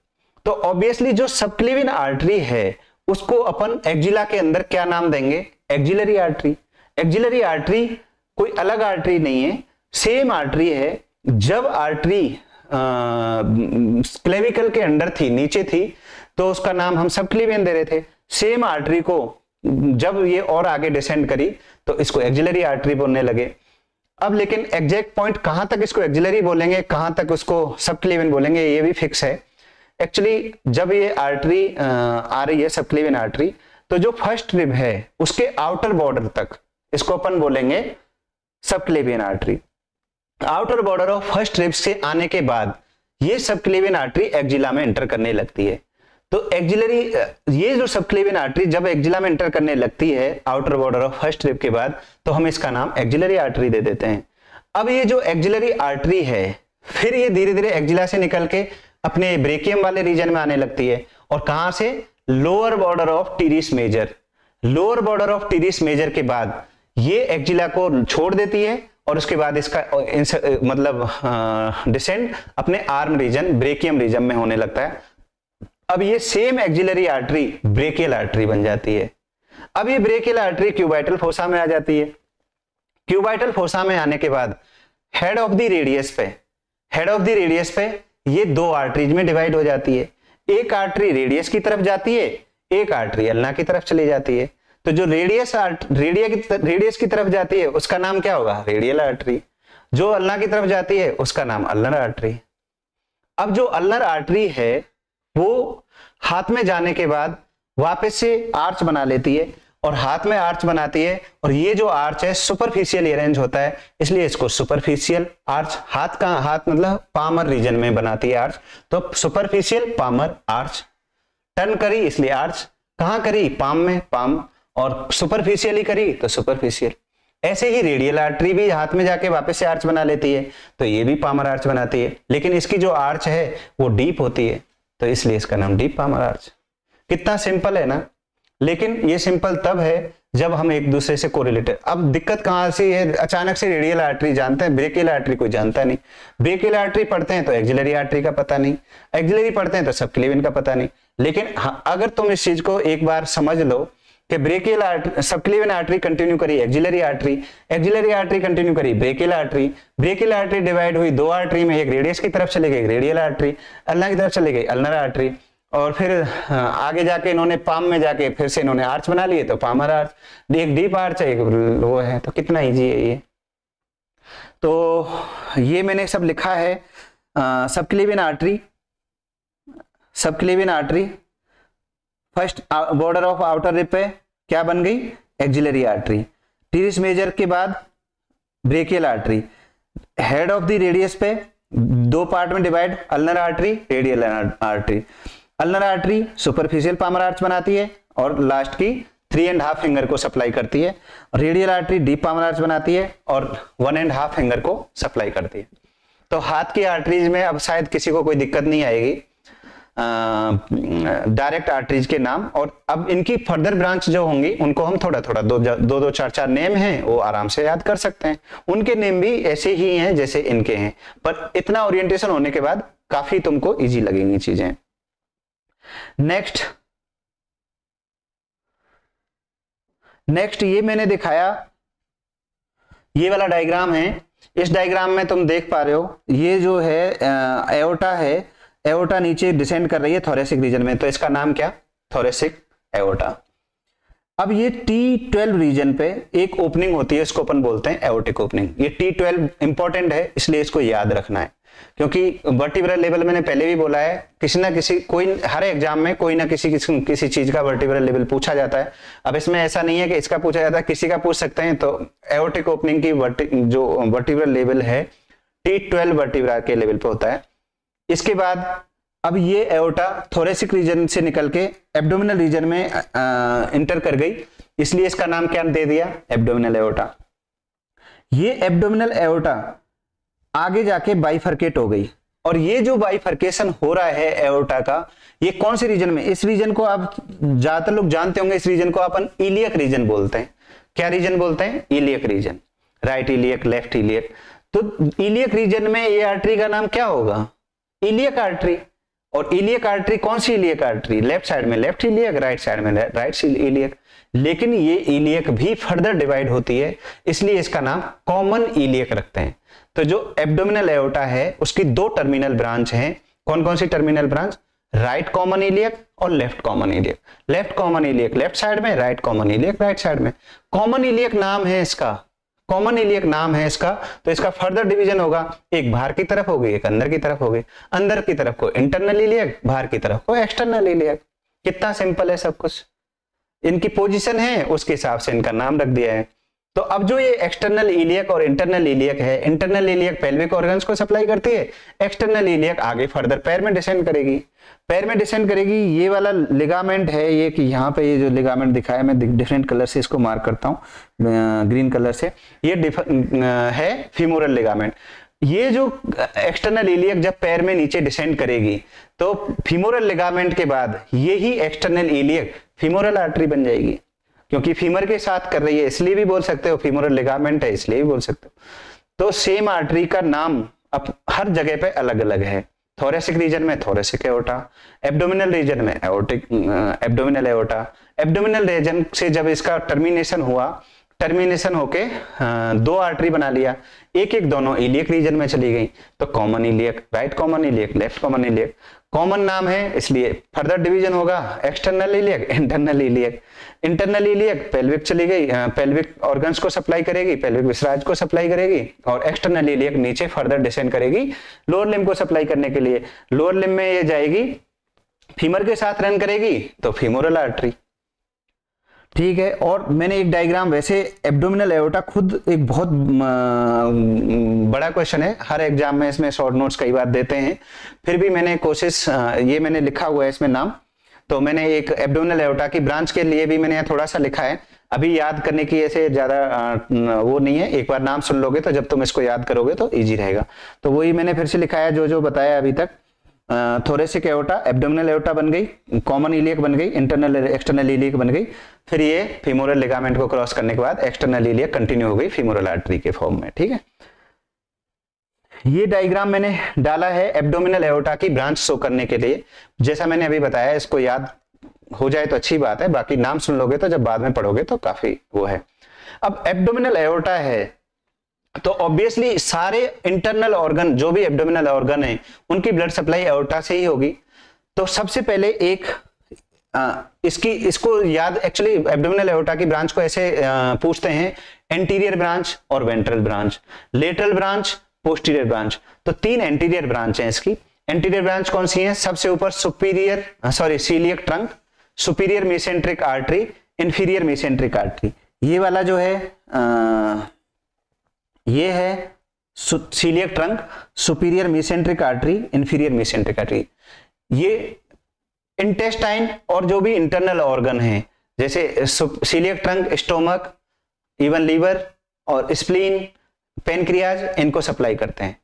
तो ऑब्वियसली जो सबक्लेवियन आर्टरी है उसको अपन एक्जिला के अंदर क्या नाम देंगे, एक्जिलरी आर्टरी। एक्जिलरी आर्टरी कोई अलग आर्टरी नहीं है, सेम आर्टरी है। जब आर्टरी क्लेविकल के अंदर थी, नीचे थी, तो उसका नाम हम सबक्लेवियन दे रहे थे। सेम आर्टरी को जब ये और आगे डिसेंड करी तो इसको एक्जिलरी आर्टरी बोलने लगे। अब लेकिन एग्जैक्ट पॉइंट कहां तक इसको एक्जिलरी बोलेंगे, कहां तक उसको सबक्लेवियन बोलेंगे, ये भी फिक्स है। एक्चुअली जब ये आर्टरी आ रही है सबक्लेवियन आर्टरी, तो जो फर्स्ट रिब है उसके आउटर बॉर्डर तक इसको अपन बोलेंगे subclavian artery. Outer border of first rib से आने के बाद ये सबक्लेवियन आर्टरी एक्जिला में एंटर करने लगती है। तो एक्जिलरी, ये जो सबक्लेवियन आर्टरी जब एक्जिला में एंटर करने लगती है outer border of first rib के बाद, तो हम इसका नाम एक्जिलरी आर्टरी दे देते हैं। अब ये जो एक्जिलरी आर्टरी है फिर ये धीरे धीरे एक्जिला से निकल के अपने ब्रेकियम वाले रीजन में आने लगती है, और कहां से, lower border of teres major. Lower border of teres major के बाद ये एक्जिला को छोड़ देती है और उसके बाद इसका मतलब डिसेंड अपने आर्म रीजन, ब्रेकियम रीजन में होने लगता है। अब ये same axillary artery brachial artery बन जाती है। अब ये ब्रेकियल आर्टरी क्यूबाइटल फोसा में आ जाती है। क्यूबाइटल फोसा में आने के बाद हेड ऑफ द रेडियस पे, हेड ऑफ द रेडियस पे ये दो आर्टरीज में डिवाइड हो जाती है। एक आर्टरी रेडियस की तरफ जाती है, एक आर्टरी अल्ना की तरफ चली जाती है। तो जो रेडियस की तरफ जाती है उसका नाम क्या होगा, रेडियल आर्टरी। जो अल्ना की तरफ जाती है उसका नाम अल्नर आर्टरी। अब जो अल्नर आर्टरी है वो हाथ में जाने के बाद वापस से आर्च बना लेती है और हाथ में आर्च बनाती है, और ये जो आर्च है सुपरफिशियल अरेंज होता है, इसलिए इसको सुपरफिशियल आर्च, हाथ का, हाथ मतलब पामर रीजन में बनाती है आर्च, तो सुपरफिशियल पामर आर्च। टर्न करी इसलिए आर्च, कहां करी, पाम में, पाम, और सुपरफिशियली करी तो सुपरफिशियल। ऐसे ही रेडियल आर्टरी भी हाथ में जाके वापस से आर्च बना लेती है, तो ये भी पामर आर्च बनाती है, लेकिन इसकी जो आर्च है वो डीप होती है, तो इसलिए इसका नाम डीप पामर आर्च। कितना सिंपल है ना। लेकिन ये सिंपल तब है जब हम एक दूसरे से कोरिलेटेड। अब दिक्कत कहाँ से है, अचानक से रेडियल आर्टरी जानते हैं, ब्रेकियल आर्टरी कोई जानता नहीं। ब्रेकियल आर्टरी पढ़ते हैं तो एक्सिलरी आर्टरी का पता नहीं, एक्सिलरी पढ़ते हैं तो सबक्लेवियन का पता नहीं। लेकिन हाँ, अगर तुम इस चीज को एक बार समझ लो कि brachial artery, subclavian artery continue करी axillary artery, axillary artery continue करी brachial artery, brachial artery divide हुई दो आर्टरी में, एक रेडियस की तरफ चले गई रेडियल आर्टरी, अल्ना की तरफ चले गई अल्नर आर्टरी, और फिर आगे जाके इन्होंने पाम में जाके फिर से इन्होंने आर्च बना लिए तो पामर आर्च, एक डीप आर्च है एक लो है, तो कितना इजी है ये। तो ये मैंने सब लिखा है। Subclavian artery, subclavian artery first border of outer rib पे क्या बन गई, एक्सिलरी आर्टरी। टीरिस मेजर के बाद brachial artery, head of the radius पे दो पार्ट में divide, ulnar artery radial artery. Ulnar artery superficial palmar arch बनाती है और लास्ट की 3.5 फिंगर को सप्लाई करती है। Radial artery deep palmar arch बनाती है और 1.5 फिंगर को सप्लाई करती है। तो हाथ की आर्टरीज में अब शायद किसी को कोई दिक्कत नहीं आएगी, डायरेक्ट आर्टरीज के नाम। और अब इनकी फर्दर ब्रांच जो होंगी उनको हम थोड़ा थोड़ा दो चार नेम हैं वो आराम से याद कर सकते हैं। उनके नेम भी ऐसे ही हैं जैसे इनके हैं, पर इतना ओरिएंटेशन होने के बाद काफी तुमको इजी लगेंगी चीजें। नेक्स्ट ये मैंने दिखाया, ये वाला डायग्राम है। इस डायग्राम में तुम देख पा रहे हो ये जो है एओर्टा है, एओर्टा नीचे डिसेंड कर रही है थोरेसिक रीजन में, तो इसका नाम क्या, थोरेसिक एओर्टा। अब ये T12 रीजन पे एक ओपनिंग होती है, इसको अपन बोलते हैं एओर्टिक ओपनिंग। ये T12 इंपॉर्टेंट है इसलिए इसको याद रखना है, क्योंकि वर्टिब्रल लेवल मैंने पहले भी बोला है किसी ना किसी कोई हर एग्जाम में कोई ना किसी चीज का वर्टिब्रल लेवल पूछा जाता है। अब इसमें ऐसा नहीं है कि इसका पूछा जाता है, किसी का पूछ सकते हैं। तो एओर्टिक ओपनिंग की जो वर्टिब्रल लेवल है T12 वर्टिब्रा के लेवल पे होता है। इसके बाद अब ये एओर्टा थोरेसिक रीजन से निकल के एब्डोमिनल रीजन में इंटर कर गई, इसलिए इसका नाम क्या दे दिया, एब्डोमिनल एओर्टा। ये एब्डोमिनल एओर्टा आगे जाके बाइफर्केट हो गई, और ये जो बाइफर्केशन हो रहा है एओर्टा का, ये कौन से रीजन में, इस रीजन को आप ज्यादातर लोग जानते होंगे, इस रीजन को अपन इलियक रीजन बोलते हैं। क्या रीजन बोलते हैं, iliac region, right iliac left iliac. तो इलियक रीजन में ये आर्टरी का नाम क्या होगा, इलियक आर्टरी। और इलियक आर्टरी कौन सी इलियक आर्टरी, लेफ्ट साइड में लेफ्ट इलियक, राइट साइड में राइट इलियक। लेकिन ये इलियक भी फर्दर डिवाइड होती है, इसलिए इसका नाम कॉमन इलियक रखते हैं। तो जो एब्डोमिनल एओर्टा है उसकी दो टर्मिनल ब्रांच हैं। कौन कौन सी terminal branch, right common iliac और left common iliac. Left common iliac left side में, right common iliac right side में। कॉमन इलियक नाम है इसका, कॉमन इलियक नाम है इसका। तो इसका फर्दर डिवीजन होगा, एक बाहर की तरफ होगी एक अंदर की तरफ होगी। अंदर की तरफ को इंटरनल इलियक, बाहर की तरफ को एक्सटर्नल इलियक। कितना सिंपल है सब कुछ। इनकी पोजीशन है उसके हिसाब से इनका नाम रख दिया है। तो अब जो ये एक्सटर्नल इलियक और इंटरनल इलियक है, इंटरनल इलियक पेल्विक ऑर्गन्स को सप्लाई करती है, एक्सटर्नल इलियक आगे फर्दर पैर में डिसेंड करेगी। पैर में डिसेंड करेगी। ये वाला लिगामेंट है ये, कि यहाँ पे ये जो लिगामेंट दिखाया मैं डिफरेंट कलर से इसको मार्क करता हूँ, ग्रीन कलर से, ये है फीमोरल लिगामेंट। ये जो एक्सटर्नल इलियक जब पैर में नीचे डिसेंड करेगी तो फीमोरल लिगामेंट के बाद यही एक्सटर्नल इलियक फीमोरल आर्टरी बन जाएगी, क्योंकि फीमर के साथ कर रही है इसलिए भी बोल सकते हो, फीमोरल लिगामेंट है इसलिए भी बोल सकते हो। तो सेम आर्टरी का नाम अब हर जगह पे अलग अलग है। थोरेसिक रीजन में थोरेसिक एओर्टा, एब्डोमिनल रीजन में aortic abdominal aorta. Abdominal region से जब इसका टर्मिनेशन हुआ, टर्मिनेशन होके दो आर्टरी बना लिया, एक एक दोनों इलियक रीजन में चली गई। तो common iliac, right common iliac, left common iliac. Common नाम है इसलिए फर्दर डिवीजन होगा, external iliac, internal iliac. Internal iliac pelvic चली गई, पेल्विक ऑर्गन्स को सप्लाई करेगी, पेल्विक विसराज को सप्लाई करेगी। और एक्सटर्नल इलियक नीचे फर्दर डिसेंड करेगी लोअर लिम्ब को सप्लाई करने के लिए। लोअर लिम्ब में ये जाएगी, फीमर के साथ रन करेगी तो फीमोरल आर्टरी। ठीक है। और मैंने एक डायग्राम, वैसे एब्डोमिनल एओर्टा खुद एक बहुत बड़ा क्वेश्चन है, हर एग्जाम में इसमें शॉर्ट नोट्स कई बार देते हैं, फिर भी मैंने कोशिश, ये मैंने लिखा हुआ है इसमें नाम, तो मैंने एक एब्डोमिनल एओर्टा की ब्रांच के लिए भी मैंने थोड़ा सा लिखा है। अभी याद करने की ऐसे ज्यादा वो नहीं है, एक बार नाम सुन लोगे तो जब तुम इसको याद करोगे तो ईजी रहेगा। तो वही मैंने फिर से लिखा है जो जो बताया अभी तक। थोरेसिक एओर्टा, एब्डोमिनल एओर्टा बन गई, कॉमन इलियक बन गई, इंटरनल एक्सटर्नल इलियक बन गई, फिर ये फीमोरल लिगामेंट को क्रॉस करने के बाद एक्सटर्नल इलियक कंटिन्यू हो गई फीमोरल आर्टरी के फॉर्म में। ठीक है, ये डायग्राम मैंने डाला है एब्डोमिनल एओर्टा की ब्रांच शो करने के लिए। जैसा मैंने अभी बताया, इसको याद हो जाए तो अच्छी बात है, बाकी नाम सुन लोगे तो जब बाद में पढ़ोगे तो काफी वो है। अब एब्डोमिनल एओर्टा है तो ऑब्वियसली सारे इंटरनल ऑर्गन, जो भी एब्डोमिनल ऑर्गन है, उनकी ब्लड सप्लाई एओर्टा से ही होगी। तो सबसे पहले एक इसको याद, एक्चुअली एब्डोमिनल एओर्टा की ब्रांच को ऐसे पूछते हैं, एंटीरियर ब्रांच और ventral branch, lateral branch, posterior branch. तो 3 एंटीरियर ब्रांच है इसकी। एंटीरियर ब्रांच कौन सी है? सबसे ऊपर coeliac trunk, superior mesenteric artery, inferior mesenteric artery. ये वाला जो है ये है coeliac trunk, superior mesenteric artery, inferior mesenteric artery. ये इंटेस्टाइन और जो भी इंटरनल ऑर्गन है, जैसे coeliac trunk, stomach, even liver और स्प्लीन, पेनक्रियाज, इनको सप्लाई करते हैं।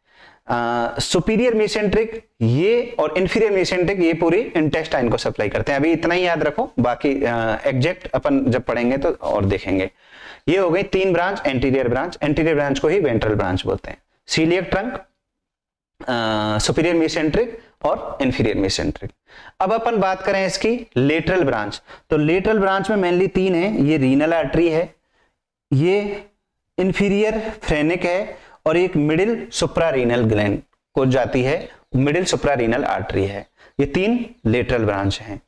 सुपीरियर मेसेंट्रिक ये और इंफीरियर मेसेंट्रिक ये पूरी इंटेस्टाइन को सप्लाई करते हैं। अभी इतना ही याद रखो, बाकी एग्जैक्ट अपन जब पढ़ेंगे तो और देखेंगे। ये हो गई 3 branch anterior branch. Anterior branch को ही वेंट्रल ब्रांच बोलते हैं। सीलियक ट्रंक, सुपीरियर मेसेंट्रिक और इंफीरियर मेसेंट्रिक। अब अपन बात करें इसकी लेटरल ब्रांच, तो लेटरल ब्रांच में मेनली 3 है। ये रीनल आर्टरी है, ये इंफीरियर फ्रेनिक है, और एक मिडिल सुप्रारीनल ग्लैंड को जाती है, मिडिल सुप्रारीनल आर्टरी है। ये 3 लेटरल ब्रांच हैं।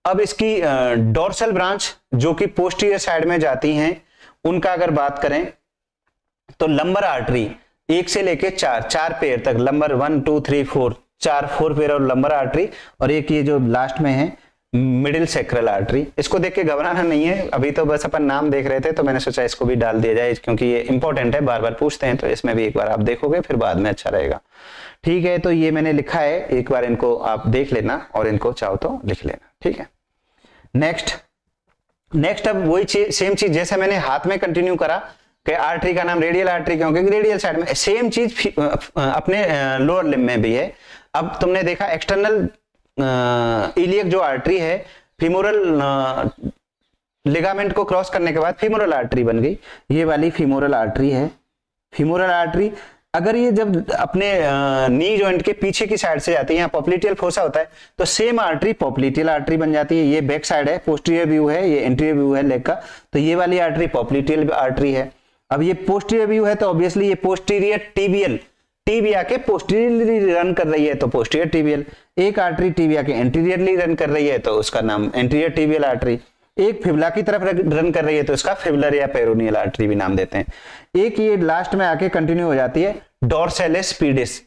अब इसकी डोर्सल ब्रांच जो कि पोस्टीरियर साइड में जाती हैं, उनका अगर बात करें तो लंबर आर्टरी 1 से लेके 4 पेयर तक, लंबर 1 2 3 4 4 पेयर और लंबर आर्टरी, और एक ये जो लास्ट में है मिडिल सेक्रल आर्टरी। इसको देख के घबराना नहीं है, अभी तो बस अपन नाम देख रहे थे तो मैंने सोचा इसको भी डाल दिया जाए, क्योंकि ये इंपॉर्टेंट है, बार बार पूछते हैं, तो इसमें भी एक बार आप देखोगे फिर बाद में अच्छा रहेगा। ठीक है, तो ये मैंने लिखा है, एक बार इनको आप देख लेना और इनको चाहो तो लिख लेना। ठीक है, नेक्स्ट अब वही सेम चीज जैसे मैंने हाथ में कंटिन्यू करा कि आर्टरी का नाम रेडियल आर्टरी क्योंकि रेडियल साइड में, सेम चीज अपने लोअर लिम्ब में भी है। अब तुमने देखा एक्सटर्नल इलियक जो आर्टरी है, फीमोरल लिगामेंट को क्रॉस करने के बाद फीमोरल आर्टरी बन गई। ये वाली फीमोरल आर्टरी है। फीमोरल आर्टरी अगर ये जब अपने नी जॉइंट के पीछे की साइड से जाती है, यहाँ पॉप्लिटियल फोसा होता है, तो सेम आर्टरी पॉप्लिटियल आर्टरी बन जाती है। ये बैक साइड है, पोस्टीरियर व्यू है, ये एंटीरियर व्यू है लेग का, तो ये वाली आर्टरी पॉप्लिटियल आर्टरी है। अब ये पोस्टीरियर व्यू है तो ऑब्वियसली ये पोस्टीरियर टिबियल, टिबिया के पोस्टीरियरली रन कर रही है तो पोस्टीरियर टिबियल। एक आर्टरी टिबिया के एंटीरियरली रन कर रही है तो उसका नाम एंटीरियर टिबियल आर्टरी। एक फिबुला की तरफ रन कर रही है तो इसका फिबुलर या पेरोनियल आर्टरी भी नाम देते हैं। एक ये लास्ट में आके कंटिन्यू हो जाती है डोर्सैलिस पीडिस,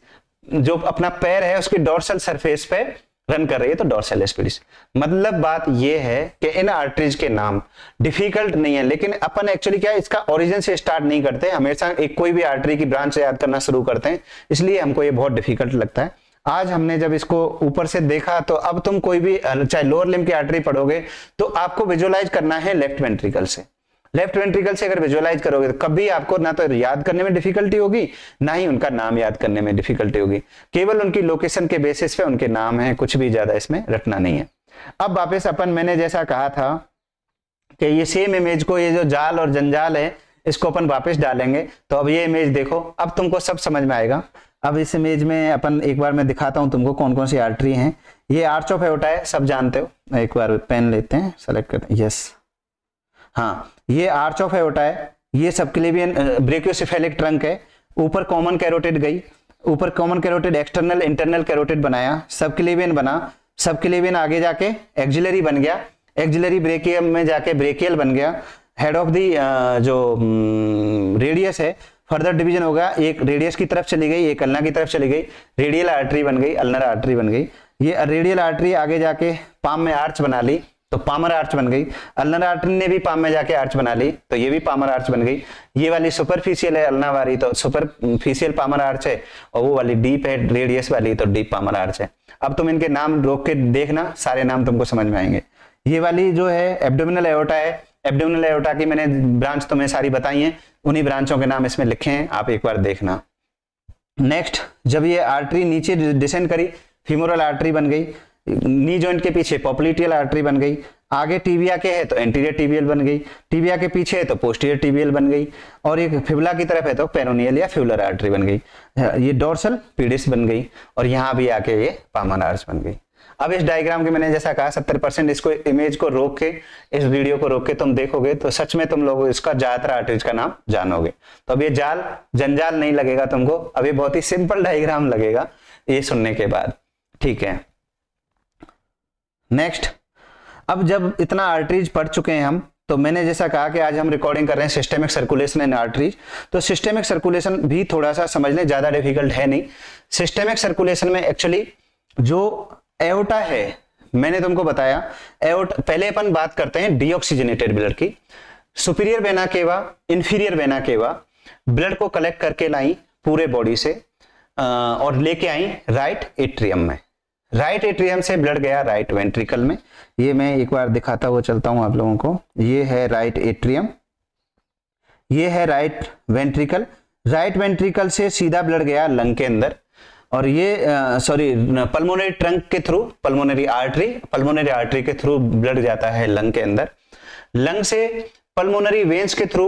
जो अपना पैर है उसकी डोर्सल सरफेस पे रन कर रही है तो डोर्सैलिस पीडिस। मतलब बात ये है कि इन आर्टरीज के नाम डिफिकल्ट नहीं है, लेकिन अपन एक्चुअली क्या है, इसका ओरिजिन से स्टार्ट नहीं करते, हमेशा एक कोई भी आर्टरी की ब्रांच याद करना शुरू करते हैं, इसलिए हमको ये बहुत डिफिकल्ट लगता है। आज हमने जब इसको ऊपर से देखा तो अब तुम कोई भी चाहे लोअर लिम्ब की आर्टरी पढ़ोगे तो आपको विजुअलाइज करना है लेफ्ट वेंट्रिकल से। लेफ्ट वेंट्रिकल से अगर विजुअलाइज करोगे तो कभी आपको ना तो याद करने में डिफिकल्टी होगी, ना ही उनका नाम याद करने में डिफिकल्टी होगी। केवल उनकी लोकेशन के बेसिस पे उनके नाम है, कुछ भी ज्यादा इसमें रटना नहीं है। अब वापस अपन मैंने जैसा कहा था कि ये सेम इमेज को, ये जो जाल और जंजाल है, इसको अपन वापस डालेंगे। तो अब ये इमेज देखो, अब तुमको सब समझ में आएगा। अब इस इमेज में अपन एक बार मैं दिखाता हूं तुमको कौन कौन सी आर्टरी हैं। ये आर्च ऑफ एओर्टा है, सब जानते हो। एक बार पेन लेते हैं, सेलेक्ट करते हैं, यस हाँ, ये आर्च ऑफ एओर्टा है। ये सबक्लेवियन ब्रेकियोसेफेलिक ट्रंक है। ऊपर कॉमन कैरोटिड गई, ऊपर common carotid external internal carotid बनाया, सबक्लेवियन बना, सबक्लेवियन आगे जाके एक्सिलरी बन गया, एक्सिलरी ब्रेकियम में जाके ब्रेकियल बन गया। हेड ऑफ दी जो रेडियस है, फर्दर डिवीजन होगा, एक रेडियस की तरफ चली गई, एक अल्ना की तरफ चली गई, रेडियल आर्टरी बन गई, अल्नर आर्टरी बन गई। ये रेडियल आर्टरी आगे जाके पाम में आर्च बना ली तो पामर आर्च बन गई। अल्नर आर्टरी ने भी पाम में जाके आर्च बना ली तो ये भी पामर आर्च बन गई। ये वाली सुपरफिशियल है अल्ना वाली तो सुपरफिशियल पामर आर्च है, और वो वाली डीप है रेडियस वाली तो डीप पामर आर्च है। अब तुम इनके नाम रोक के देखना, सारे नाम तुमको समझ में आएंगे। ये वाली जो है एब्डोमिनल एओर्टा है। एब्डोमिनल एओर्टा की मैंने ब्रांच तुम्हें सारी बताई हैं, उन्हीं ब्रांचों के नाम इसमें लिखे हैं, आप एक बार देखना। नेक्स्ट, जब ये आर्टरी नीचे डिसेंड करी, फीमोरल आर्टरी बन गई, नी जॉइंट के पीछे पॉप्लिटियल आर्टरी बन गई, आगे टिबिया के है तो एंटीरियर टिबियल बन गई, टिबिया के पीछे है तो पोस्टीरियर टिबियल बन गई, और ये फिबुला की तरफ है तो पेरोनियल या फ्यूलर आर्टरी बन गई, ये डोर्सल पीडिस बन गई, और यहाँ भी आके ये पामन आर्च बन गई। अब इस डायग्राम के मैंने जैसा कहा 70% इसको इमेज को रोक के, इस वीडियो को रोक के तुम देखोगे तो सच में तुम लोग इसका ज्यादातर आर्टरीज का नाम जानोगे। तो अब ये जंजाल नहीं लगेगा तुमको, अब ये बहुत ही सिंपल डायग्राम लगेगा ये सुनने के बाद, ठीक है। नेक्स्ट, अब जब इतना आर्टरीज पढ़ चुके हैं हम, तो मैंने जैसा कहा कि आज हम रिकॉर्डिंग कर रहे हैं सिस्टेमिक सर्कुलेशन इन आर्टरीज, तो सिस्टेमिक सर्कुलेशन भी थोड़ा सा समझ लें, ज्यादा डिफिकल्ट है नहीं। सिस्टेमिक सर्कुलेशन में एक्चुअली जो एओर्टा है, मैंने तुमको बताया एओर्टा, पहले अपन बात करते हैं डीऑक्सीजनेटेड ब्लड की। सुपीरियर वेना केवा, इंफीरियर वेना केवा ब्लड को कलेक्ट करके लाई पूरे बॉडी से और लेके आई राइट एट्रियम में। राइट एट्रियम से ब्लड गया राइट वेंट्रिकल में। ये मैं एक बार दिखाता हुआ चलता हूं आप लोगों को। ये है राइट एट्रियम, ये है राइट वेंट्रिकल। राइट वेंट्रिकल से सीधा ब्लड गया लंग के अंदर, और ये पल्मोनरी ट्रंक के थ्रू, पल्मोनरी आर्टरी के थ्रू ब्लड जाता है लंग के अंदर। लंग से पल्मोनरी वेन्स के थ्रू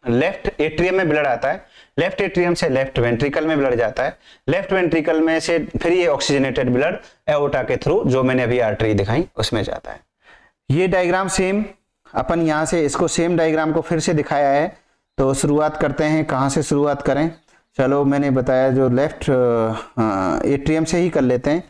लेफ्ट एट्रियम में ब्लड आता है, लेफ्ट एट्रियम से लेफ्ट वेंट्रिकल में ब्लड जाता है, लेफ्ट वेंट्रिकल में से फिर ये ऑक्सीजनेटेड ब्लड एओर्टा के थ्रू, जो मैंने अभी आर्टरी दिखाई, उसमें जाता है। ये डायग्राम सेम, अपन यहां से इसको सेम डायग्राम को फिर से दिखाया है। तो शुरुआत करते हैं, कहां से शुरुआत करें? चलो, मैंने बताया जो लेफ्ट एट्रियम से ही कर लेते हैं।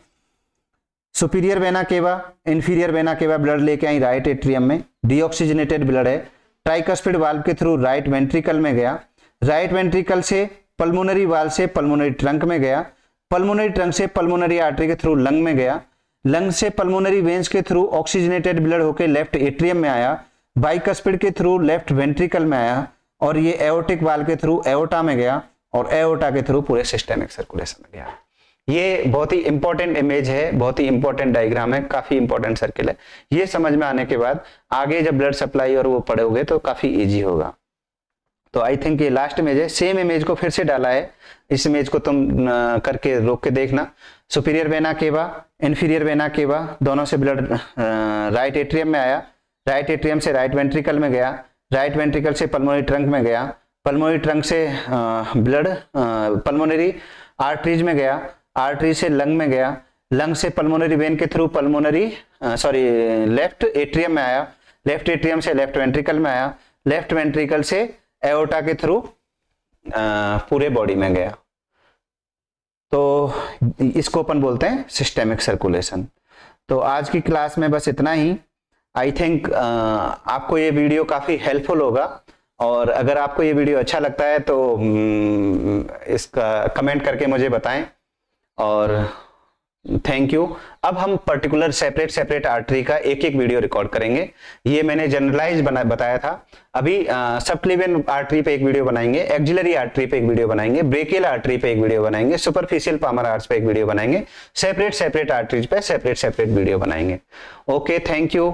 सुपीरियर वेना केवा, इंफीरियर वेना केवा ब्लड लेके आई राइट एट्रियम में, डीऑक्सीजनेटेड ब्लड है, ट्राइकस्पिड वाल्व के थ्रू राइट वेंट्रिकल में गया, राइट वेंट्रिकल से पल्मोनरी वाल्व से पल्मोनरी ट्रंक में गया, पल्मोनरी ट्रंक से पल्मोनरी आर्टरी के थ्रू लंग में गया, लंग से पल्मोनरी वेन्स के थ्रू ऑक्सीजनेटेड ब्लड होकर लेफ्ट एट्रियम में आया, बाइकस्पिड के थ्रू लेफ्ट वेंट्रिकल में आया, और ये एओर्टिक वाल्व के थ्रू एओर्टा में गया, और एओर्टा के थ्रू पूरे सिस्टेमिक सर्कुलेशन में गया। ये बहुत ही इंपॉर्टेंट इमेज है, बहुत ही इंपॉर्टेंट डायग्राम है, काफी इंपॉर्टेंट सर्किल है। ये समझ में आने के बाद आगे जब ब्लड सप्लाई और वो पढ़ोगे तो काफी इजी होगा। तो आई थिंक ये लास्ट इमेज है, सेम इमेज को फिर से डाला है, इस इमेज को तुम करके रोक के देखना। सुपीरियर वेना केवा, इंफीरियर वेना केवा, दोनों से ब्लड राइट एट्रियम में आया, राइट एट्रियम से राइट वेंट्रिकल में गया, राइट वेंट्रिकल से पल्मोनरी ट्रंक में गया, पल्मोनरी ट्रंक से ब्लड पल्मोनरी आर्टरीज में गया, आर्टरी से लंग में गया, लंग से पल्मोनरी वेन के थ्रू लेफ्ट एट्रियम में आया, लेफ्ट एट्रियम से लेफ्ट वेंट्रिकल में आया, लेफ्ट वेंट्रिकल से एओर्टा के थ्रू पूरे बॉडी में गया। तो इसको अपन बोलते हैं सिस्टेमिक सर्कुलेशन। तो आज की क्लास में बस इतना ही। आई थिंक आपको ये वीडियो काफी हेल्पफुल होगा, और अगर आपको ये वीडियो अच्छा लगता है तो इसका कमेंट करके मुझे बताएं, और थैंक यू। अब हम पर्टिकुलर सेपरेट आर्टरी का एक एक वीडियो रिकॉर्ड करेंगे। ये मैंने जनरलाइज बताया था। अभी सबक्लेवियन आर्टरी पे एक वीडियो बनाएंगे, एक्सिलरी आर्टरी पे एक वीडियो बनाएंगे, ब्रेकियल आर्टरी पे एक वीडियो बनाएंगे, सुपरफिशियल पामर आर्च पे एक वीडियो बनाएंगे, सेपरेट आर्टरीज पे सेपरेट वीडियो बनाएंगे। Okay, thank you.